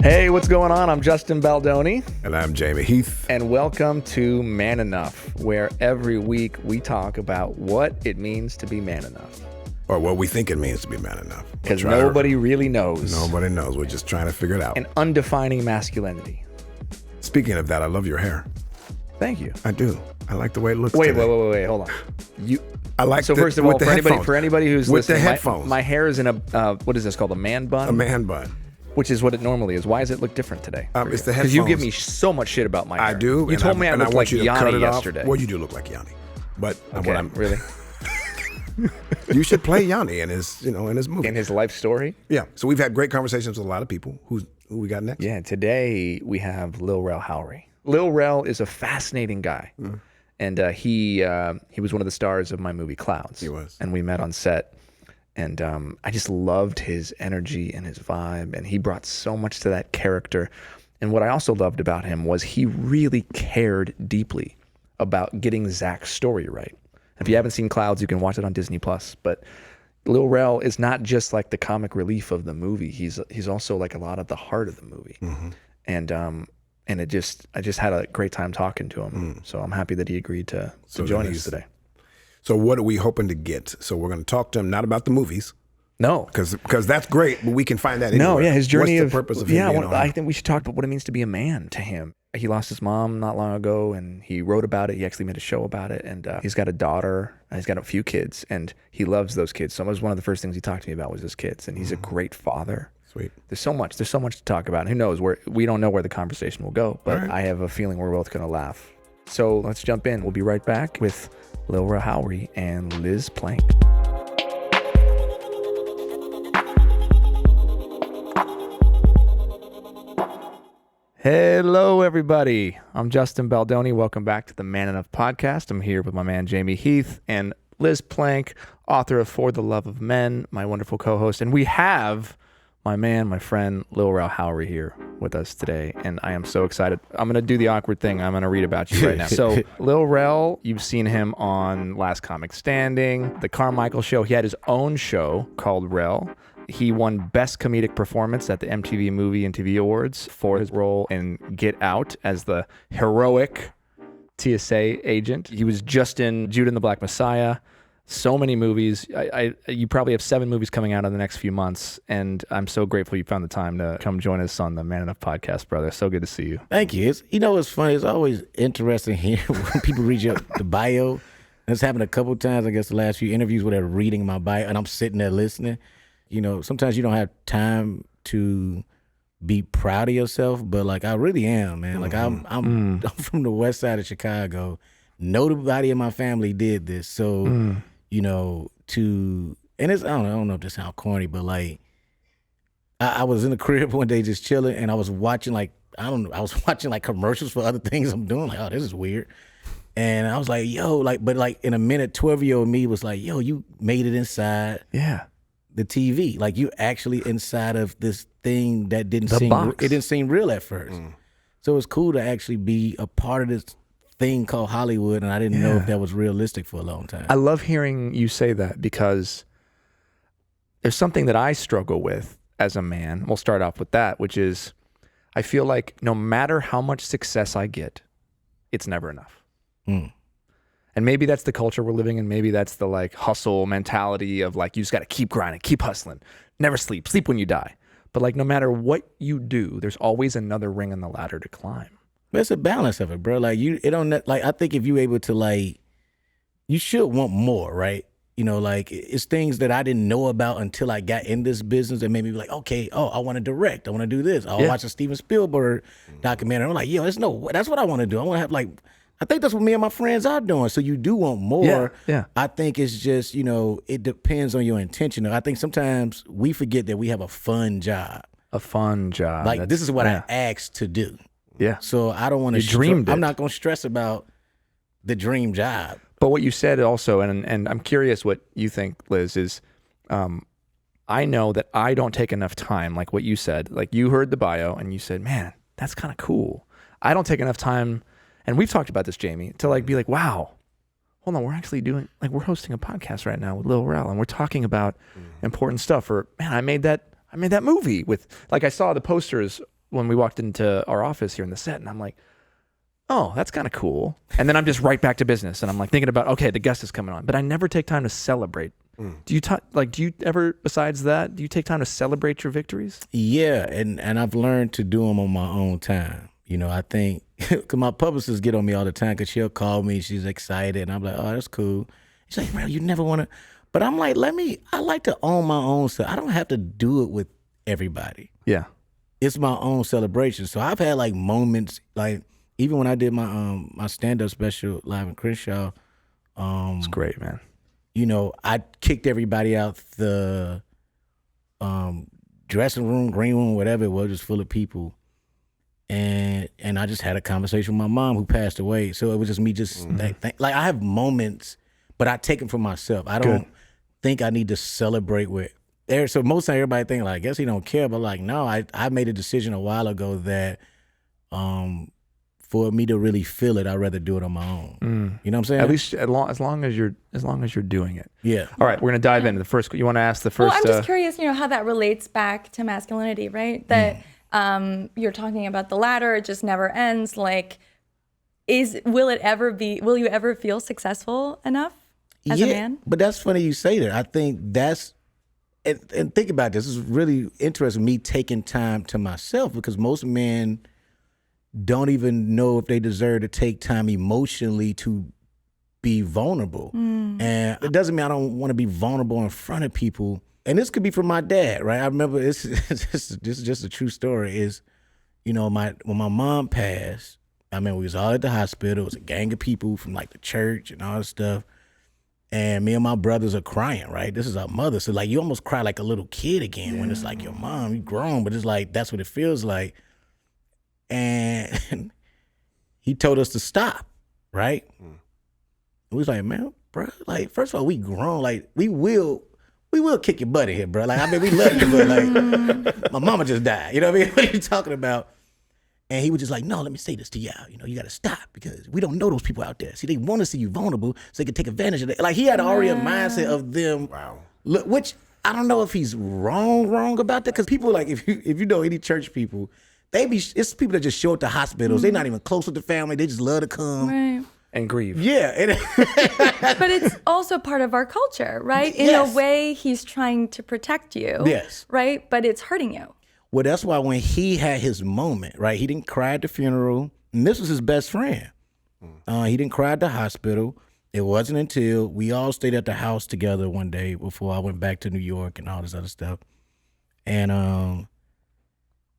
Hey, what's going on? I'm Justin Baldoni. And I'm Jamie Heath. And welcome to Man Enough, where every week we talk about what it means to be man enough. Or what we think it means to be man enough. Because nobody really knows. Nobody knows. We're just trying to figure it out. And undefining masculinity. Speaking of that, I love your hair. Thank you. I do. I like the way it looks Wait, today. hold on. I like so first of all, for anybody who's with listening, the headphones. My hair is in a, what is this called, a man bun? A man bun. Which is what it normally is. Why does it look different today? It's the headphones. Because you give me so much shit about my hair. I do. You told me I looked like Yanni yesterday. Well, you do look like Yanni. But okay, really? You should play Yanni in his, in his movie. In his life story? Yeah. So we've had great conversations with a lot of people. Who we got next? Yeah, today we have Lil Rel Howery. Lil Rel is a fascinating guy. Mm. And he was one of the stars of my movie Clouds. He was. And we met on set. And I just loved his energy and his vibe. And he brought so much to that character. And what I also loved about him was he really cared deeply about getting Zach's story right. If you haven't seen Clouds, you can watch it on Disney+. But Lil Rel is not just like the comic relief of the movie. He's also like a lot of the heart of the movie. Mm-hmm. And I just had a great time talking to him. Mm. So I'm happy that he agreed to join us today. So what are we hoping to get? So we're going to talk to him not about the movies. No, because that's great, but we can find that anywhere. No, yeah, his journey. What's the purpose of him being on? I think we should talk about what it means to be a man to him. He lost his mom not long ago, and he wrote about it. He actually made a show about it, and he's got a daughter. He's got a few kids, and he loves those kids. So that was one of the first things he talked to me about was his kids, and he's a great father. Sweet. There's so much to talk about. And who knows we don't know where the conversation will go, but right. I have a feeling we're both going to laugh. So let's jump in. We'll be right back with Lil Rel Howery and Liz Plank. Hello, everybody. I'm Justin Baldoni. Welcome back to the Man Enough podcast. I'm here with my man, Jamie Heath, and Liz Plank, author of For the Love of Men, my wonderful co-host. And we have my friend, Lil Rel Howery here with us today. And I am so excited. I'm going to do the awkward thing. I'm going to read about you right now. So Lil Rel, you've seen him on Last Comic Standing, The Carmichael Show. He had his own show called Rel. He won Best Comedic Performance at the MTV Movie and TV Awards for his role in Get Out as the heroic TSA agent. He was just in Judas and the Black Messiah. So many movies. You probably have 7 movies coming out in the next few months, and I'm so grateful you found the time to come join us on the Man Enough podcast, brother. So good to see you. Thank you. It's funny. It's always interesting hearing when people read the bio. It's happened a couple of times, I guess, the last few interviews where they're reading my bio, and I'm sitting there listening. Sometimes you don't have time to be proud of yourself, but like I really am, man. Like I'm from the west side of Chicago. Nobody in my family did this, so and it's I don't know if this sounds corny, but like I was in the crib one day just chilling, and I was watching commercials for other things I'm doing. Like, oh, this is weird. And I was like, yo, but in a minute, 12-year-old me was like, yo, you made it inside. Yeah. The TV, like you actually inside of this thing that didn't seem real at first. Mm. So it's cool to actually be a part of this thing called Hollywood, and I didn't know if that was realistic for a long time. I love hearing you say that because there's something that I struggle with as a man. We'll start off with that, which is I feel like no matter how much success I get, it's never enough. Mm. And maybe that's the culture we're living in. Maybe that's the like hustle mentality of like, you just got to keep grinding, keep hustling, never sleep when you die. But like, no matter what you do, there's always another ring on the ladder to climb. But it's a balance of it, bro. Like I think if you able to you should want more, right? It's things that I didn't know about until I got in this business that made me be like, okay, I want to direct. I want to do this. I'll watch a Steven Spielberg documentary. I'm like, yo, that's what I want to do. I want to have I think that's what me and my friends are doing. So you do want more. Yeah. I think it's just, it depends on your intention. I think sometimes we forget that we have a fun job. A fun job. Like this is what I asked to do. Yeah. So I don't want to. I'm not going to stress about the dream job. But what you said also, and I'm curious what you think, Liz, is I know that I don't take enough time, like what you said. Like you heard the bio and you said, man, that's kind of cool. I don't take enough time. And we've talked about this, Jamie, to be like, wow, hold on, we're actually we're hosting a podcast right now with Lil Rel, and we're talking about important stuff. Or man, I made that movie with, I saw the posters when we walked into our office here in the set, and I'm like, oh, that's kind of cool. And then I'm just right back to business, and I'm like thinking about, okay, the guest is coming on, but I never take time to celebrate. Do you ever, besides that, do you take time to celebrate your victories? Yeah, and I've learned to do them on my own time. You know, I think, because my publicists get on me all the time, because she'll call me, she's excited, and I'm like, oh, that's cool. She's like, Rel, you never want to, but I'm like, I like to own my own stuff. I don't have to do it with everybody. Yeah. It's my own celebration. So I've had like moments, like even when I did my stand-up special live in Crenshaw. It's great, man. You know, I kicked everybody out the dressing room, green room, whatever it was, just full of people. And I just had a conversation with my mom who passed away. So it was just me like I have moments, but I take them for myself. I don't think I need to celebrate with so most time everybody think like, I guess he don't care, but like, no, I made a decision a while ago that for me to really feel it, I'd rather do it on my own. You know what I'm saying? At least as long as you're doing it. Yeah. All right, we're gonna dive into the first. You want to ask the first? Well, I'm just curious, how that relates back to masculinity, right? That you're talking about the ladder; it just never ends. Like, will you ever feel successful enough as a man? But that's funny you say that. I think that's. And think about this. This is really interesting. Me taking time to myself, because most men don't even know if they deserve to take time emotionally to be vulnerable. And it doesn't mean I don't want to be vulnerable in front of people. And this could be from my dad, right? I remember this is just a true story. Is, when my mom passed, I mean, we was all at the hospital. It was a gang of people from like the church and all this stuff. And me and my brothers are crying, right? This is our mother. So like, you almost cry like a little kid again when it's like your mom, you grown, but it's like, that's what it feels like. And he told us to stop, right? We was like, man, bro, like, first of all, we grown, like, we will kick your butt in here, bro. Like, I mean, we love you, but like, my mama just died. You know what I mean? What are you talking about? And he was just like, no, let me say this to y'all. You got to stop, because we don't know those people out there. See, they want to see you vulnerable so they can take advantage of it. Like, he had already a mindset of them. Wow. Which I don't know if he's wrong about that, because people, like, if you know any church people, it's people that just show up to hospitals. They're not even close with the family. They just love to come. Right. And grieve. Yeah. But it's also part of our culture, right? In a way, he's trying to protect you. Yes. Right? But it's hurting you. Well, that's why when he had his moment, right, he didn't cry at the funeral. And this was his best friend. He didn't cry at the hospital. It wasn't until we all stayed at the house together one day before I went back to New York and all this other stuff. And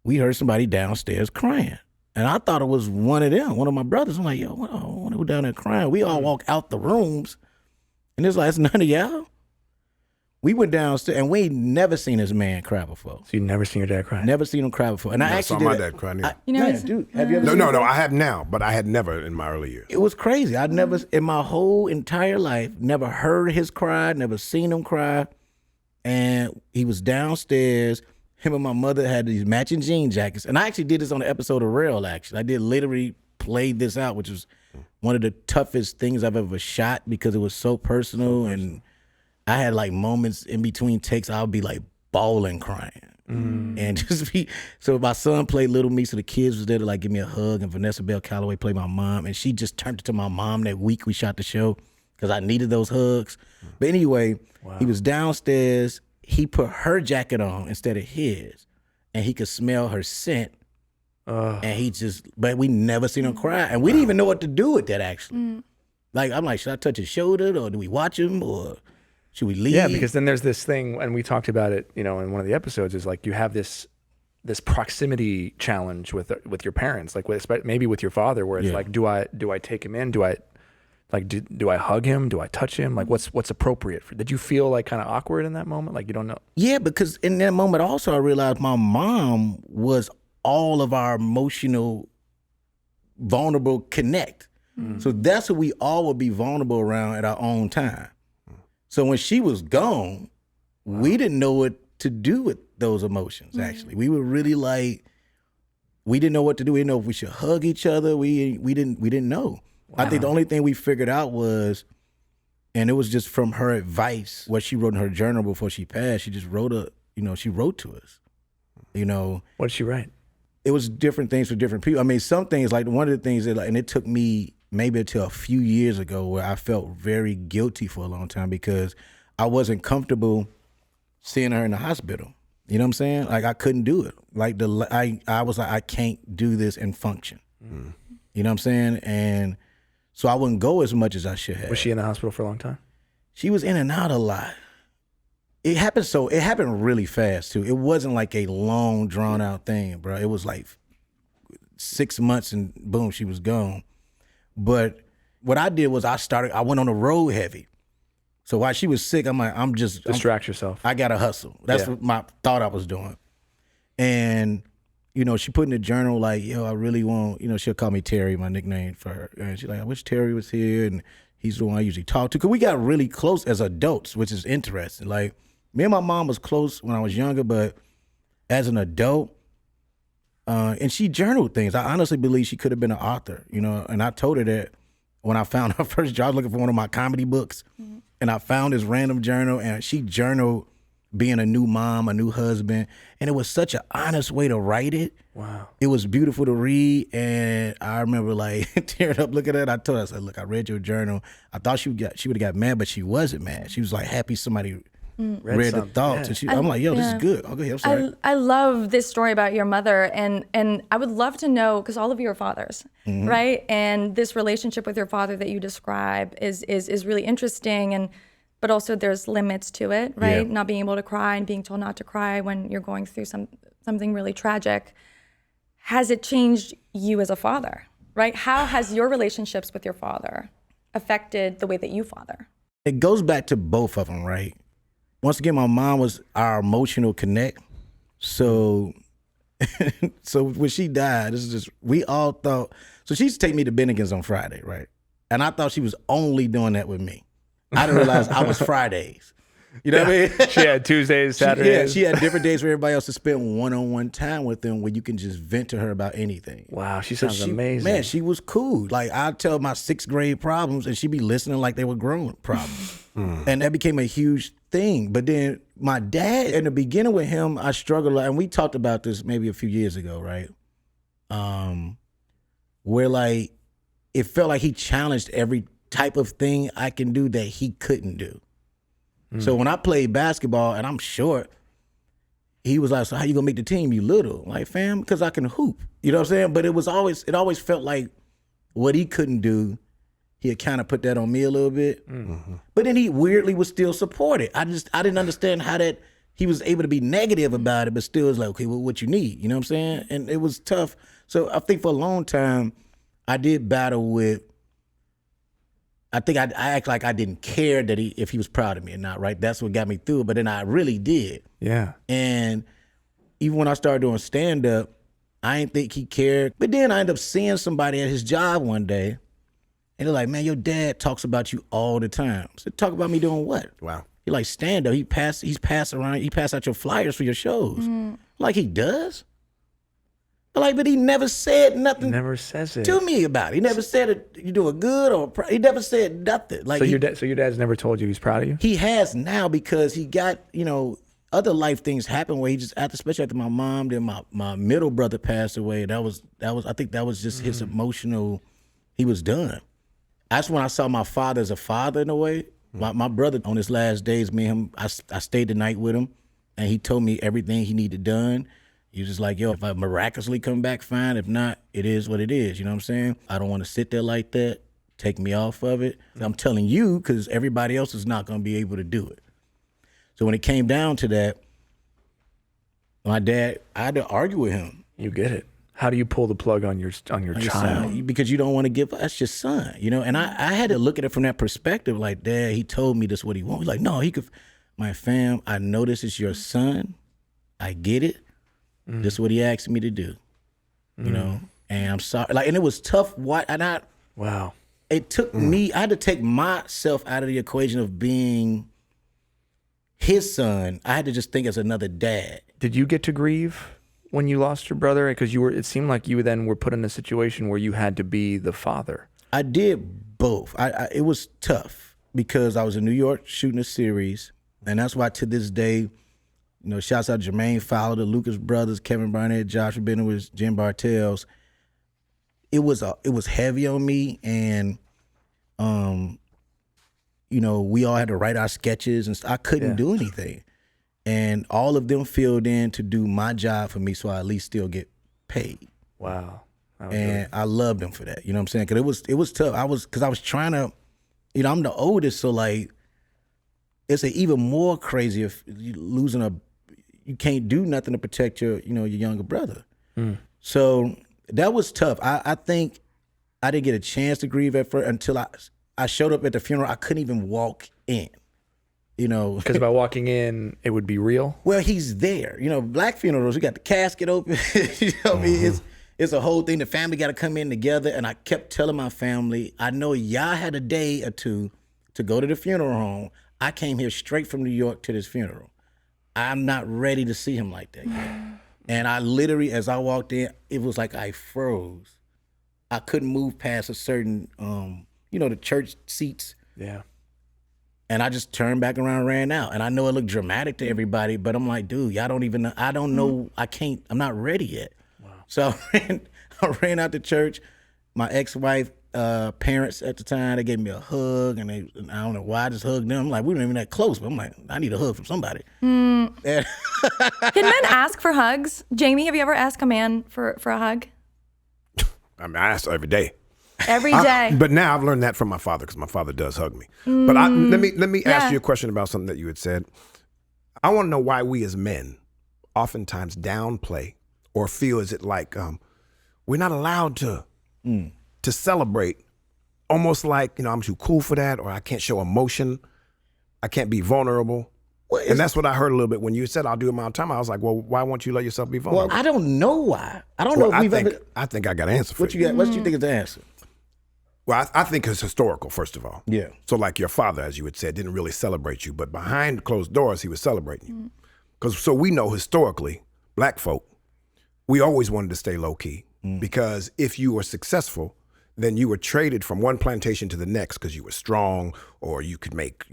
we heard somebody downstairs crying. And I thought it was one of them, one of my brothers. I'm like, yo, I wonder who down there crying. We all walk out the rooms. And it's like, it's none of y'all. We went downstairs, and we ain't never seen this man cry before. So you never seen your dad cry? Never seen him cry before. And I actually saw my dad cry neither. Dude, have you ever seen No, him? I have now, but I had never in my early years. It was crazy. I'd never, in my whole entire life, never heard his cry, never seen him cry. And he was downstairs. Him and my mother had these matching jean jackets. And I actually did this on an episode of Rels, actually. I did literally play this out, which was one of the toughest things I've ever shot, because it was so personal. And I had like moments in between takes, I would be like bawling, crying. And just so my son played Little Me, so the kids was there to like give me a hug, and Vanessa Bell Calloway played my mom, and she just turned to my mom that week we shot the show, because I needed those hugs. But anyway, he was downstairs. He put her jacket on instead of his, and he could smell her scent. And but we never seen him cry. And we didn't even know what to do with that, actually. Like, I'm like, should I touch his shoulder, or do we watch him, or should we leave? Yeah, because then there's this thing, and we talked about it, in one of the episodes, is like you have this proximity challenge with your parents, like maybe with your father, where it's like, do I take him in? Do I hug him? Do I touch him? Like, what's appropriate? Did you feel like kind of awkward in that moment? Like, you don't know? Yeah, because in that moment also I realized my mom was all of our emotional, vulnerable connect. So that's who we all would be vulnerable around at our own time. So when she was gone, we didn't know what to do with those emotions, actually. We were really like, we didn't know what to do. We didn't know if we should hug each other. We didn't know. Wow. I think the only thing we figured out was, and it was just from her advice, what she wrote in her journal before she passed, she just wrote she wrote to us. What did she write? it was different things for different people. I mean, some things, like one of the things that, and it took me maybe until a few years ago where I felt very guilty for a long time because I wasn't comfortable seeing her in the hospital. You know what I'm saying? Like I couldn't do it. Like I was like, I can't do this and function. Mm. You know what I'm saying? And so I wouldn't go as much as I should have. Was she in the hospital for a long time? She was in and out a lot. It happened really fast too. It wasn't like a long drawn out thing, bro. It was like 6 months and boom, she was gone. But what I did was I went on the road heavy. So while she was sick, I'm just distract yourself. I gotta hustle. That's what my thought I was doing. And you know, she put in the journal like, yo, I really want, you know, she'll call me Terry, my nickname for her. And she's like, I wish Terry was here, and he's the one I usually talk to. Cause we got really close as adults, which is interesting. Like me and my mom was close when I was younger, but as an adult, and she journaled things. I honestly believe she could have been an author, you know. And I told her that when I found her first job looking for one of my comedy books, and I found this random journal, and she journaled being a new mom, a new husband, and it was such an honest way to write it. Wow. It was beautiful to read, and I remember like tearing up looking at it. I told her, I said, look, I read your journal. I thought she would have got mad, but she wasn't mad. She was like happy somebody read the thoughts. Yeah. And I'm like, yo, this is good. Okay, I'm sorry. I love this story about your mother, and I would love to know, because all of you are fathers, right? And this relationship with your father that you describe is really interesting, but also there's limits to it, right? Yeah. Not being able to cry and being told not to cry when you're going through something really tragic. Has it changed you as a father, right? How has your relationships with your father affected the way that you father? It goes back to both of them, right? Once again, my mom was our emotional connect. So when she died, we all thought, so she used to take me to Bennigan's on Friday, right? And I thought she was only doing that with me. I didn't realize I was Fridays. You know what I mean? She had Tuesdays, Saturdays. She had different days for everybody else to spend one-on-one time with them where you can just vent to her about anything. Wow, she sounds amazing. Man, she was cool. Like I'd tell my 6th grade problems and she'd be listening like they were grown problems. And that became a huge thing. But then my dad, in the beginning with him, I struggled, and we talked about this maybe a few years ago, right? Where like, it felt like he challenged every type of thing I can do that he couldn't do. So when I played basketball and I'm short, he was like, so how you gonna make the team, you little? I'm like, fam, because I can hoop. You know what I'm saying? But it always felt like what he couldn't do, he had kind of put that on me a little bit. But then he weirdly would still support it. I didn't understand how that he was able to be negative about it, but still was like, okay, well, what you need? You know what I'm saying? And it was tough. So I think for a long time, I did battle with, I think I act like I didn't care that if he was proud of me or not, right? That's what got me through it. But then I really did. Yeah. And even when I started doing stand-up, I didn't think he cared. But then I ended up seeing somebody at his job one day, and they're like, man, your dad talks about you all the time. So talk about me doing what? Wow. He like stand-up. He pass out your flyers for your shows. Like he does? But he never said nothing. Never says it to me about it. He never said it. You doing good or he never said nothing. Like so your dad's never told you he's proud of you? He has now because he got other life things happen where he just especially after my mom, then my middle brother passed away. That was I think that was just his emotional. He was done. That's when I saw my father as a father in a way. My brother on his last days, me and him, I stayed the night with him, and he told me everything he needed done. He was just like, yo, if I miraculously come back, fine. If not, it is what it is. You know what I'm saying? I don't want to sit there like that. Take me off of it. I'm telling you because everybody else is not going to be able to do it. So when it came down to that, my dad, I had to argue with him. You get it. How do you pull the plug on your child? Son, because you don't want to give, that's your son, And I had to look at it from that perspective. Like, Dad, he told me this what he wants. He's like, no, he could. My fam, I know this is your son. I get it. This is what he asked me to do, and I'm sorry. And it was tough. Wow. It took me. I had to take myself out of the equation of being his son. I had to just think as another dad. Did you get to grieve when you lost your brother? Because it seemed like you then were put in a situation where you had to be the father. I did both. It was tough because I was in New York shooting a series, and that's why to this day, You know, shouts out Jermaine Fowler, the Lucas brothers, Kevin Barnett, Joshua Benoist, Jim Bartels. It was heavy on me, and you know, we all had to write our sketches, and I couldn't do anything. And all of them filled in to do my job for me, so I at least still get paid. Wow. And I loved them for that. You know what I'm saying? Because it was tough. I was trying to, you know, I'm the oldest, so like, it's even more crazy if you you can't do nothing to protect your younger brother. So that was tough. I think I didn't get a chance to grieve at first until I showed up at the funeral. I couldn't even walk in. You know, because by walking in, it would be real. Well, he's there. You know, black funerals, you got the casket open. You know what I mean? It's a whole thing. The family got to come in together. And I kept telling my family, I know y'all had a day or two to go to the funeral home. I came here straight from New York to this funeral. I'm not ready to see him like that yet. And I literally, as I walked in, it was like I froze. I couldn't move past a certain, the church seats. Yeah. And I just turned back around and ran out. And I know it looked dramatic to everybody, but I'm like, dude, y'all don't even know. I don't know. I'm not ready yet. Wow. So I ran out to church. My ex-wife, parents at the time, they gave me a hug, and I don't know why I just hugged them. I'm like, we weren't even that close, but I'm like, I need a hug from somebody. Can men ask for hugs? Jamie, have you ever asked a man for a hug? I mean, I ask every day. Every day. But now I've learned that from my father, because my father does hug me. But let me ask you a question about something that you had said. I want to know why we as men oftentimes downplay or feel as it like we're not allowed to celebrate, almost like, I'm too cool for that, or I can't show emotion, I can't be vulnerable. Well, and that's what I heard a little bit when you said I'll do it my own time. I was like, well, why won't you let yourself be vulnerable? Well, I don't know why. I don't know if we've ever. I think I got an answer for What you got? What do you think is the answer? Well, I think it's historical, first of all. Yeah. So like your father, as you had said, didn't really celebrate you, but behind closed doors, he was celebrating you. Because so we know historically, black folk, we always wanted to stay low key, because if you were successful, then you were traded from one plantation to the next because you were strong, or you could make,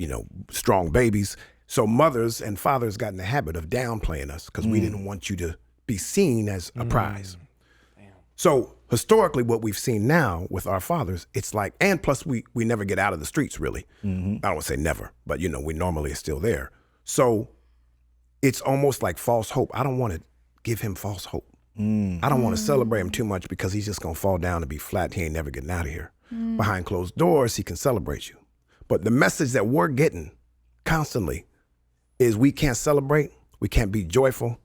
strong babies. So mothers and fathers got in the habit of downplaying us because we didn't want you to be seen as a prize. Damn. So historically, what we've seen now with our fathers, it's like, and plus we never get out of the streets, really. I don't want to say never, but we normally are still there. So it's almost like false hope. I don't want to give him false hope. I don't want to celebrate him too much because he's just going to fall down and be flat. He ain't never getting out of here. Behind closed doors, he can celebrate you. But the message that we're getting constantly is we can't celebrate. We can't be joyful.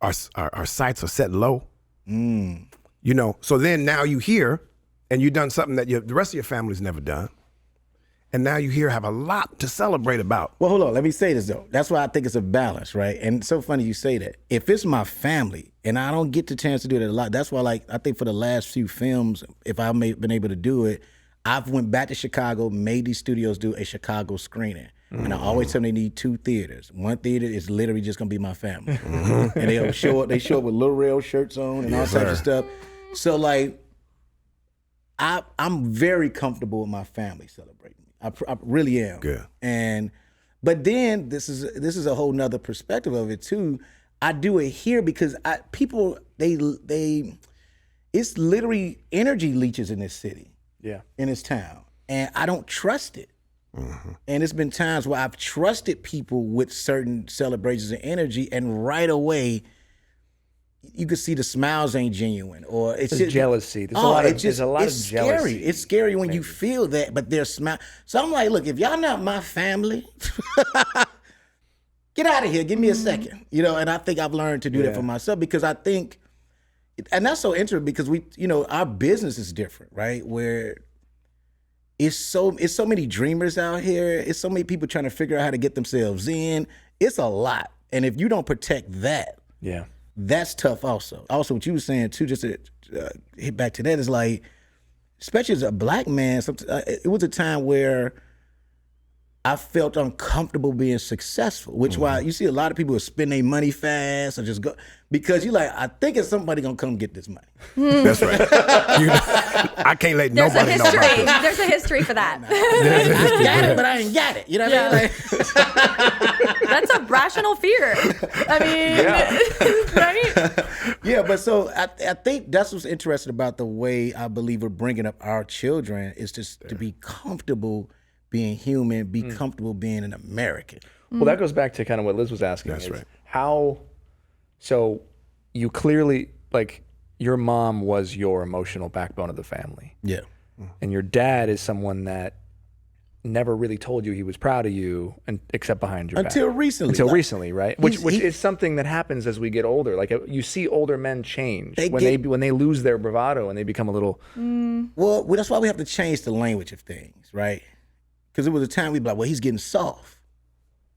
Our sights are set low. So then now you hear, and you've done something that the rest of your family's never done. And now you here have a lot to celebrate about. Well, hold on. Let me say this, though. That's why I think it's a balance, right? And it's so funny you say that. If it's my family, and I don't get the chance to do that a lot, that's why, I think for the last few films, if I've been able to do it, I've went back to Chicago, made these studios do a Chicago screening. And I always tell them they need 2 theaters. One theater is literally just going to be my family. And they show up with Lil Rel shirts on and all types of stuff. So, I'm very comfortable with my family celebrating. I really am. Good. But then this is a whole nother perspective of it too. I do it here because people it's literally energy leeches in this city. Yeah. In this town. And I don't trust it. And it's been times where I've trusted people with certain celebrations and energy, and right away you can see the smiles ain't genuine, or it's just jealousy. There's a lot of jealousy. Scary. It's scary when you feel that, but there's smile. So I'm like, look, if y'all not my family, get out of here. Give me a second. And I think I've learned to do that for myself, because I think, and that's so interesting because our business is different, right? Where it's so many dreamers out here. It's so many people trying to figure out how to get themselves in. It's a lot. And if you don't protect that, that's tough also. Also, what you were saying too, just to hit back to that, is like, especially as a black man, it was a time where I felt uncomfortable being successful, which why you see a lot of people who spend their money fast or just go because you like, I think it's somebody gonna come get this money. That's right. I can't let There's a nobody know about history. this. There's a history for that. I got it, but I ain't got it. You know what I mean? Like, That's a rational fear. I mean, right? yeah, but so I think that's what's interesting about the way I believe we're bringing up our children is just to be comfortable being human, be comfortable being an American. Well, that goes back to kind of what Liz was asking. That's is right. How, so you clearly, like, your mom was your emotional backbone of the family. Yeah. And your dad is someone that never really told you he was proud of you except behind your Until back. recently. Until Like, recently, right? Which he- is something that happens as we get older. Like you see older men change They when they lose their bravado and they become a little. Well, that's why we have to change the language of things, right? Because it was a time we'd be like, well, he's getting soft.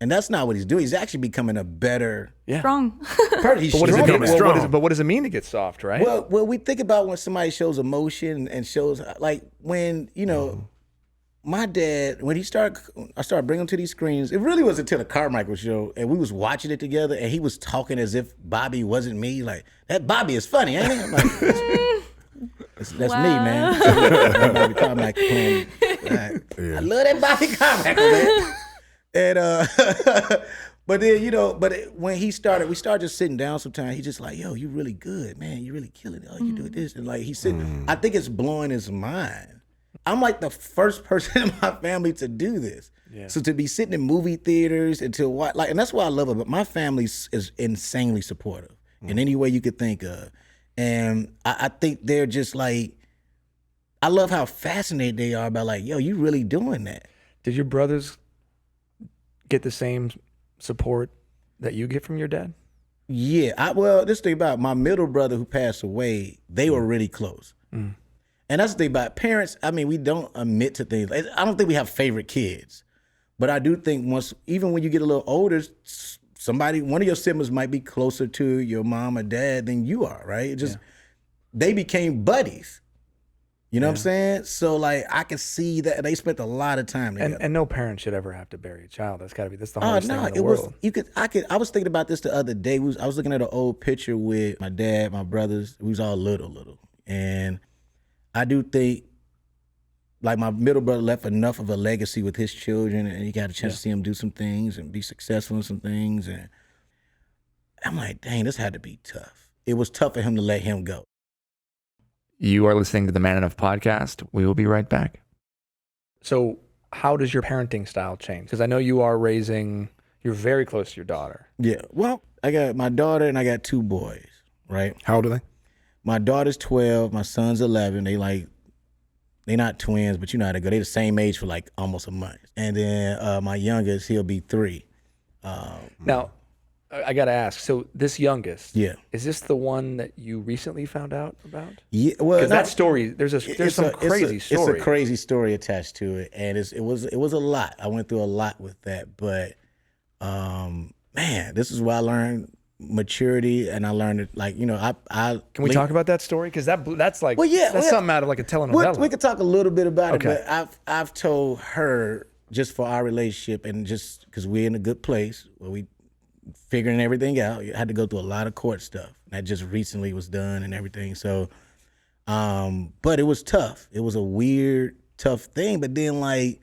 And that's not what he's doing. He's actually becoming a better Strong. person. He's But what does it stronger. mean? But what does it mean to get soft, right? Well, we think about when somebody shows emotion and shows like when my dad when I started bringing him to these screens. It really was until the Carmichael show, and we was watching it together, and he was talking as if Bobby wasn't me. Like that Bobby is funny, ain't it? I'm like, that's me, man. Bobby Carmichael playing. I love that Bobby Carmichael, man. And but then when we started just sitting down sometimes, he just like, yo, you really good, man. You really killing it. Oh, you do this. And like he said, I think it's blowing his mind. I'm like the first person in my family to do this. Yeah. So to be sitting in movie theaters and to watch, like, and that's what I love about it. My family is insanely supportive in any way you could think of. And I think they're just like, I love how fascinated they are about like, yo, you really doing that. Did your brothers get the same support that you get from your dad? Yeah, this thing about my middle brother who passed away, they were really close. And that's the thing about parents. I mean, we don't admit to things. I don't think we have favorite kids, but I do think even when you get a little older, one of your siblings might be closer to your mom or dad than you are, right? They became buddies. You know what I'm saying? So like I can see that they spent a lot of time together. And no parent should ever have to bury a child. That's the hardest thing in the world. I was thinking about this the other day. I was looking at an old picture with my dad, my brothers. We was all little. And I do think like my middle brother left enough of a legacy with his children, and you got a chance to see him do some things and be successful in some things. And I'm like, dang, this had to be tough. It was tough for him to let him go. You are listening to the Man Enough podcast. We will be right back. So how does your parenting style change? Because I know you're very close to your daughter. Yeah. Well, I got my daughter and I got two boys, right? How old are they? My daughter's 12, my son's 11. They not twins, but you know how they go. They the same age for like almost a month. And then my youngest, he'll be 3. Now, I got to ask, so this youngest, Yeah. is this the one that you recently found out about? Yeah, well, Because that story, there's some crazy story. It's a crazy story attached to it, and it was a lot. I went through a lot with that, but man, this is where I learned maturity, and I learned it. Like I Can we talk about that story? Because that's like that's something out of like a telenovela. We could talk a little bit about Okay. it, but I've told her just for our relationship, and just because we're in a good place where we figuring everything out. I had to go through a lot of court stuff. That just recently was done and everything. So, but it was tough. It was a weird, tough thing. But then, like,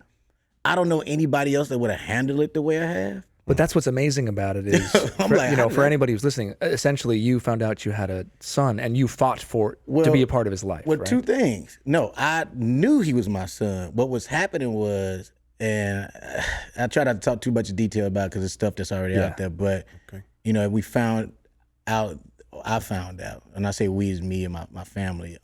I don't know anybody else that would have handled it the way I have. But that's what's amazing about it is, for anybody who's listening, essentially you found out you had a son and you fought to be a part of his life. Well, right? two things. No, I knew he was my son. What was happening was, and I try not to talk too much detail about it because it's stuff that's already out there. But, we found out, I found out, and I say we as me and my family,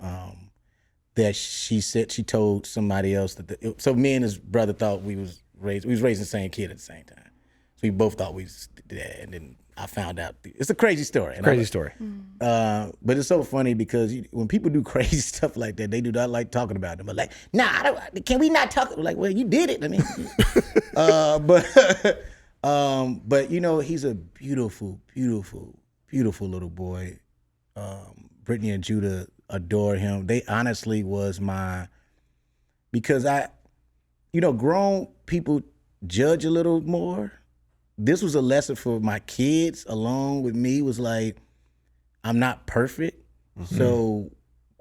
that she told somebody else so me and his brother thought we was raising the same kid at the same time. So we both thought we was dad, and then I found out. It's a crazy story. Story. But it's so funny because when people do crazy stuff like that, they do not like talking about them. But like, nah, can we not talk? Like, well, you did it. I mean, but he's a beautiful, beautiful, beautiful little boy. Brittany and Judah adore him. They honestly was because grown people judge a little more. This was a lesson for my kids along with me, was like, I'm not perfect. So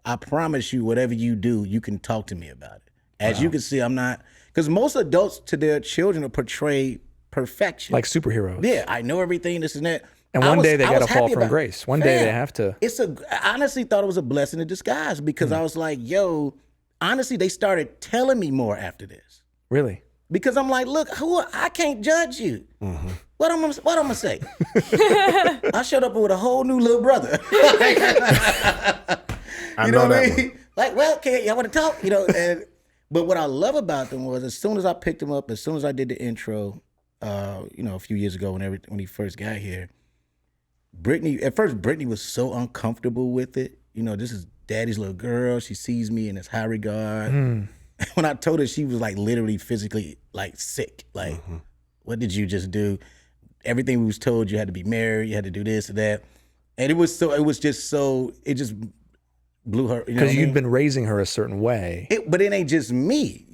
I promise you, whatever you do, you can talk to me about it. As you can see, I'm not, because most adults to their children will portray perfection. Like superheroes. Yeah, I know everything, this and that. And one day they got to fall from about, grace. One day they have to. I honestly thought it was a blessing in disguise, because I was like, yo, honestly, they started telling me more after this. Really? Because I'm like, look, I can't judge you. What I'm gonna say? I showed up with a whole new little brother. I know that one. Like, well, y'all want to talk? But what I love about them was, as soon as I picked him up, as soon as I did the intro, a few years ago when he first got here, Brittany was so uncomfortable with it. This is daddy's little girl. She sees me in this high regard. When I told her, she was like literally physically like sick. Like, what did you just do? Everything we was told, you had to be married, you had to do this and that. And it just blew her. Because you'd been raising her a certain way. But it ain't just me.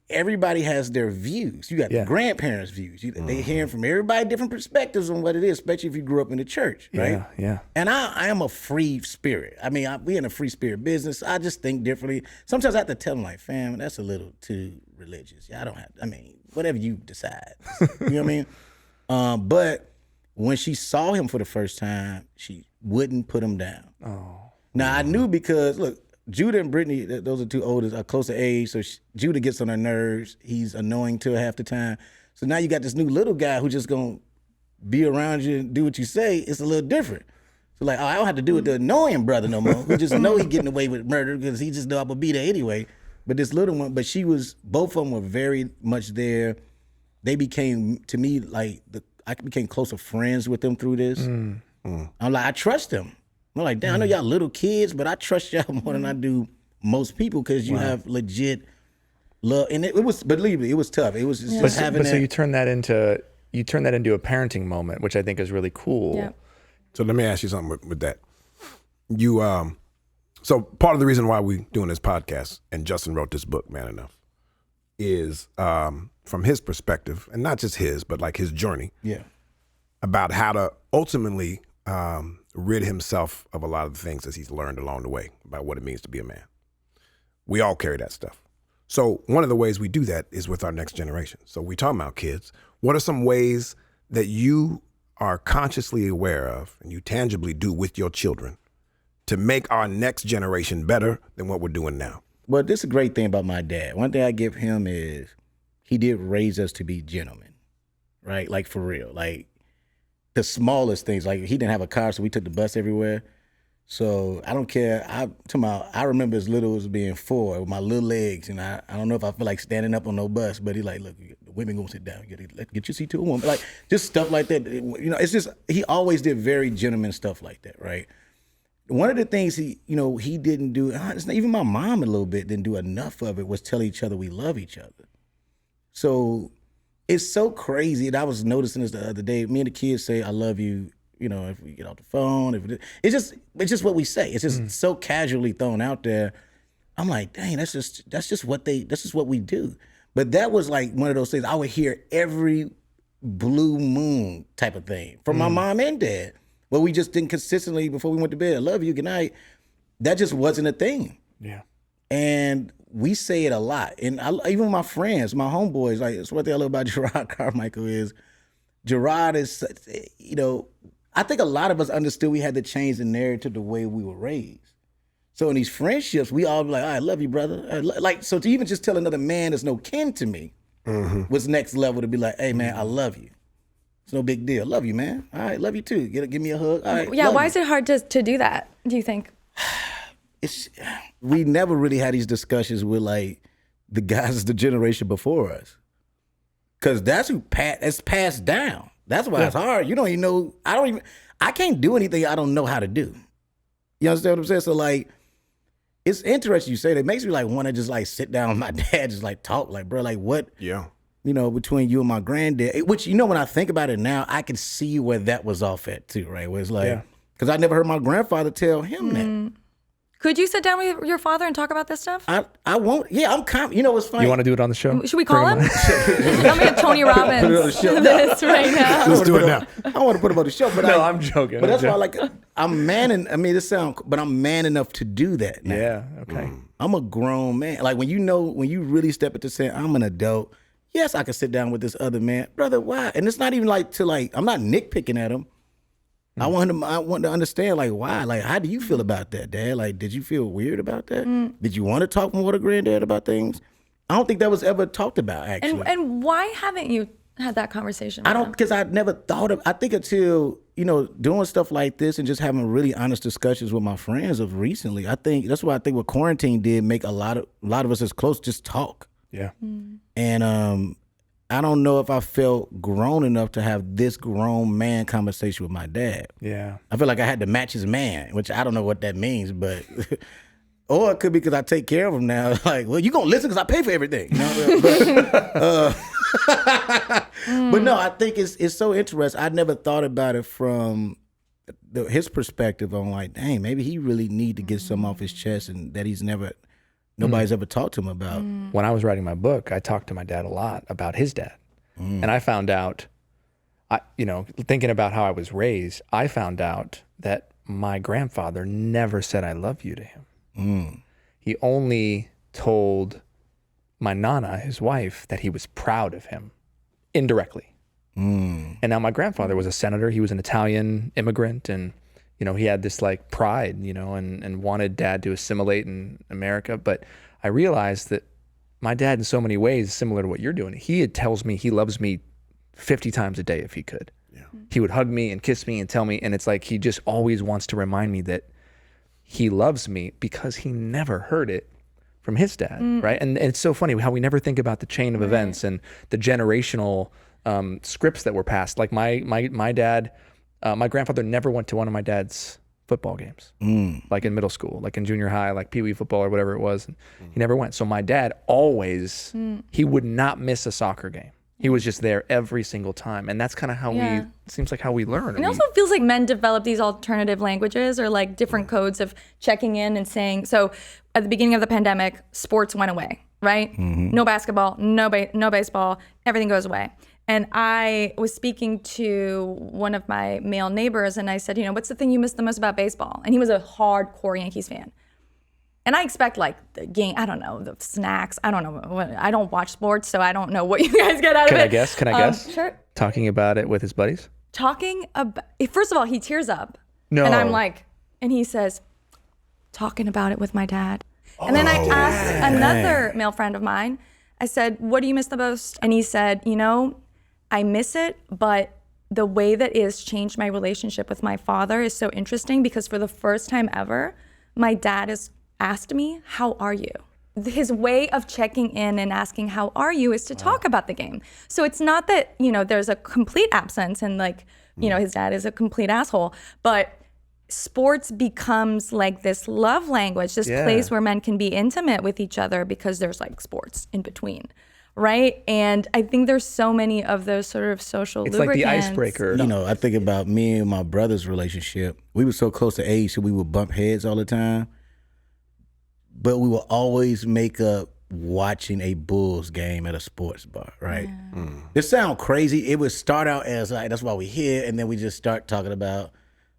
Everybody has their views. You got the grandparents' views. They hearing from everybody different perspectives on what it is, especially if you grew up in the church, right? Yeah. And I am a free spirit. I mean, we in a free spirit business. I just think differently. Sometimes I have to tell them, like, fam, that's a little too religious. Yeah, whatever you decide. You know what I mean? But when she saw him for the first time, she wouldn't put him down. Oh. Now, I knew, because, look, Judah and Brittany, those are two oldest, are close to age, so Judah gets on her nerves. He's annoying to her half the time. So now you got this new little guy who's just going to be around you and do what you say. It's a little different. So like, I don't have to do with the annoying brother no more, who just know he getting away with murder because he just know I'm going to be there anyway. But this little one, both of them were very much there. They became, to me, like, I became closer friends with them through this. I'm like, I trust them. I'm like, damn, I know y'all little kids, but I trust y'all more than I do most people, because you have legit love. And it was, believe me, it was tough. It was just having that. So you turn that into a parenting moment, which I think is really cool. Yeah. So let me ask you something with that. So part of the reason why we doing this podcast, and Justin wrote this book, Man Enough, is from his perspective, and not just his, but like his journey. Yeah. About how to ultimately rid himself of a lot of the things that he's learned along the way about what it means to be a man. We all carry that stuff. So one of the ways we do that is with our next generation. So we talking about kids. What are some ways that you are consciously aware of and you tangibly do with your children to make our next generation better than what we're doing now? Well, this is a great thing about my dad. One thing I give him is he did raise us to be gentlemen, right? Like, for real. Like, the smallest things, like, he didn't have a car, so we took the bus everywhere. So I don't care. I remember as little as being 4 with my little legs, and I don't know if I feel like standing up on no bus, but he like, look, the women gonna sit down. Get your seat to a woman. Like, just stuff like that. It's just, he always did very gentleman stuff like that, right? One of the things he didn't do, even my mom a little bit didn't do enough of it, was tell each other we love each other. So it's so crazy, and I was noticing this the other day. Me and the kids say, I love you, if we get off the phone. It's just what we say. It's just so casually thrown out there. I'm like, dang, that's just what we do. But that was like one of those things I would hear every blue moon type of thing from my mom and dad. Where we just didn't consistently, before we went to bed, I love you, good night. That just wasn't a thing. Yeah. And we say it a lot. And even my friends, my homeboys, like, it's one thing I love about Gerard Carmichael is, Gerard is, I think a lot of us understood we had to change the narrative the way we were raised. So in these friendships, we all be like, I love you, brother. Like, so to even just tell another man that's no kin to me was next level, to be like, hey, man, I love you. It's no big deal. Love you, man. All right, love you too. Give me a hug. All right. Yeah, why is it hard to do that, do you think? We never really had these discussions with, like, the guys the generation before us. Because that's it's passed down. That's why it's hard. You don't even know. I can't do anything I don't know how to do. You understand what I'm saying? So, like, it's interesting you say that. It makes me, like, want to just, like, sit down with my dad, just, like, talk. Like, bro, like, what? Yeah. Between you and my granddad, which, when I think about it now, I can see where that was off at too, right? Where it's like, because I never heard my grandfather tell him that. Could you sit down with your father and talk about this stuff? I won't. Yeah, I'm calm. You know what's funny? You want to do it on the show? Should we call him? I'm gonna Tony Robbins Put it on the show. this right now. Let's do it now. I want to put him on the show, but No, I'm joking. But that's why, like, I'm man. I mean, but I'm man enough to do that now. Yeah. Okay. I'm a grown man. Like when you really step into saying I'm an adult. Yes, I can sit down with this other man, brother. Why? And it's not even like I'm not nitpicking at him. I want to understand, like, why? Like, how do you feel about that, Dad? Like, did you feel weird about that? Did you want to talk more to Granddad about things? I don't think that was ever talked about, actually. And why haven't you had that conversation? I don't, because I never thought of. I think until doing stuff like this and just having really honest discussions with my friends of recently. I think that's why I think what quarantine did make a lot of us as close just talk. Yeah. And I don't know if I felt grown enough to have this grown man conversation with my dad. Yeah. I feel like I had to match his man, which I don't know what that means, but or it could be because I take care of him now. Like, well, you gonna listen because I pay for everything. But no, I think it's so interesting. I never thought about it from his perspective on like, dang, maybe he really need to get something off his chest and that nobody's ever talked to him about. When I was writing my book, I talked to my dad a lot about his dad. And I found out, thinking about how I was raised, I found out that my grandfather never said I love you to him. He only told my nana, his wife, that he was proud of him, indirectly. And now my grandfather was a senator. He was an Italian immigrant, and he had this like pride, and wanted dad to assimilate in America. But I realized that my dad, in so many ways, is similar to what you're doing. He tells me he loves me 50 times a day if he could. Yeah. He would hug me and kiss me and tell me, and it's like he just always wants to remind me that he loves me because he never heard it from his dad, right? And it's so funny how we never think about the chain of events and the generational scripts that were passed. Like my dad, my grandfather never went to one of my dad's football games, like in middle school, like in junior high, like Pee Wee football or whatever it was. He never went. So my dad always, he would not miss a soccer game. He was just there every single time. And that's kind of how seems like how we learn. And it also feels like men develop these alternative languages or like different codes of checking in and saying, so at the beginning of the pandemic, sports went away, right? No basketball, no baseball, everything goes away. And I was speaking to one of my male neighbors and I said, what's the thing you miss the most about baseball? And he was a hardcore Yankees fan. And I expect like the game, I don't know, the snacks. I don't know. I don't watch sports, so I don't know what you guys get out of it. Can I guess? Sure. Talking about it with his buddies? Talking about, first of all, he tears up. No. And I'm like, and he says, talking about it with my dad. And then I asked another male friend of mine, I said, what do you miss the most? And he said, I miss it, but the way that it has changed my relationship with my father is so interesting because for the first time ever, my dad has asked me, how are you? His way of checking in and asking, how are you, is to talk about the game. So it's not that, there's a complete absence and like, his dad is a complete asshole, but sports becomes like this love language, this place where men can be intimate with each other because there's like sports in between. Right. And I think there's so many of those sort of social lubricants. It's like the icebreaker. I think about me and my brother's relationship. We were so close to age, so we would bump heads all the time. But we will always make up watching a Bulls game at a sports bar, right? It sounds crazy. It would start out as like, that's why we're here, and then we just start talking about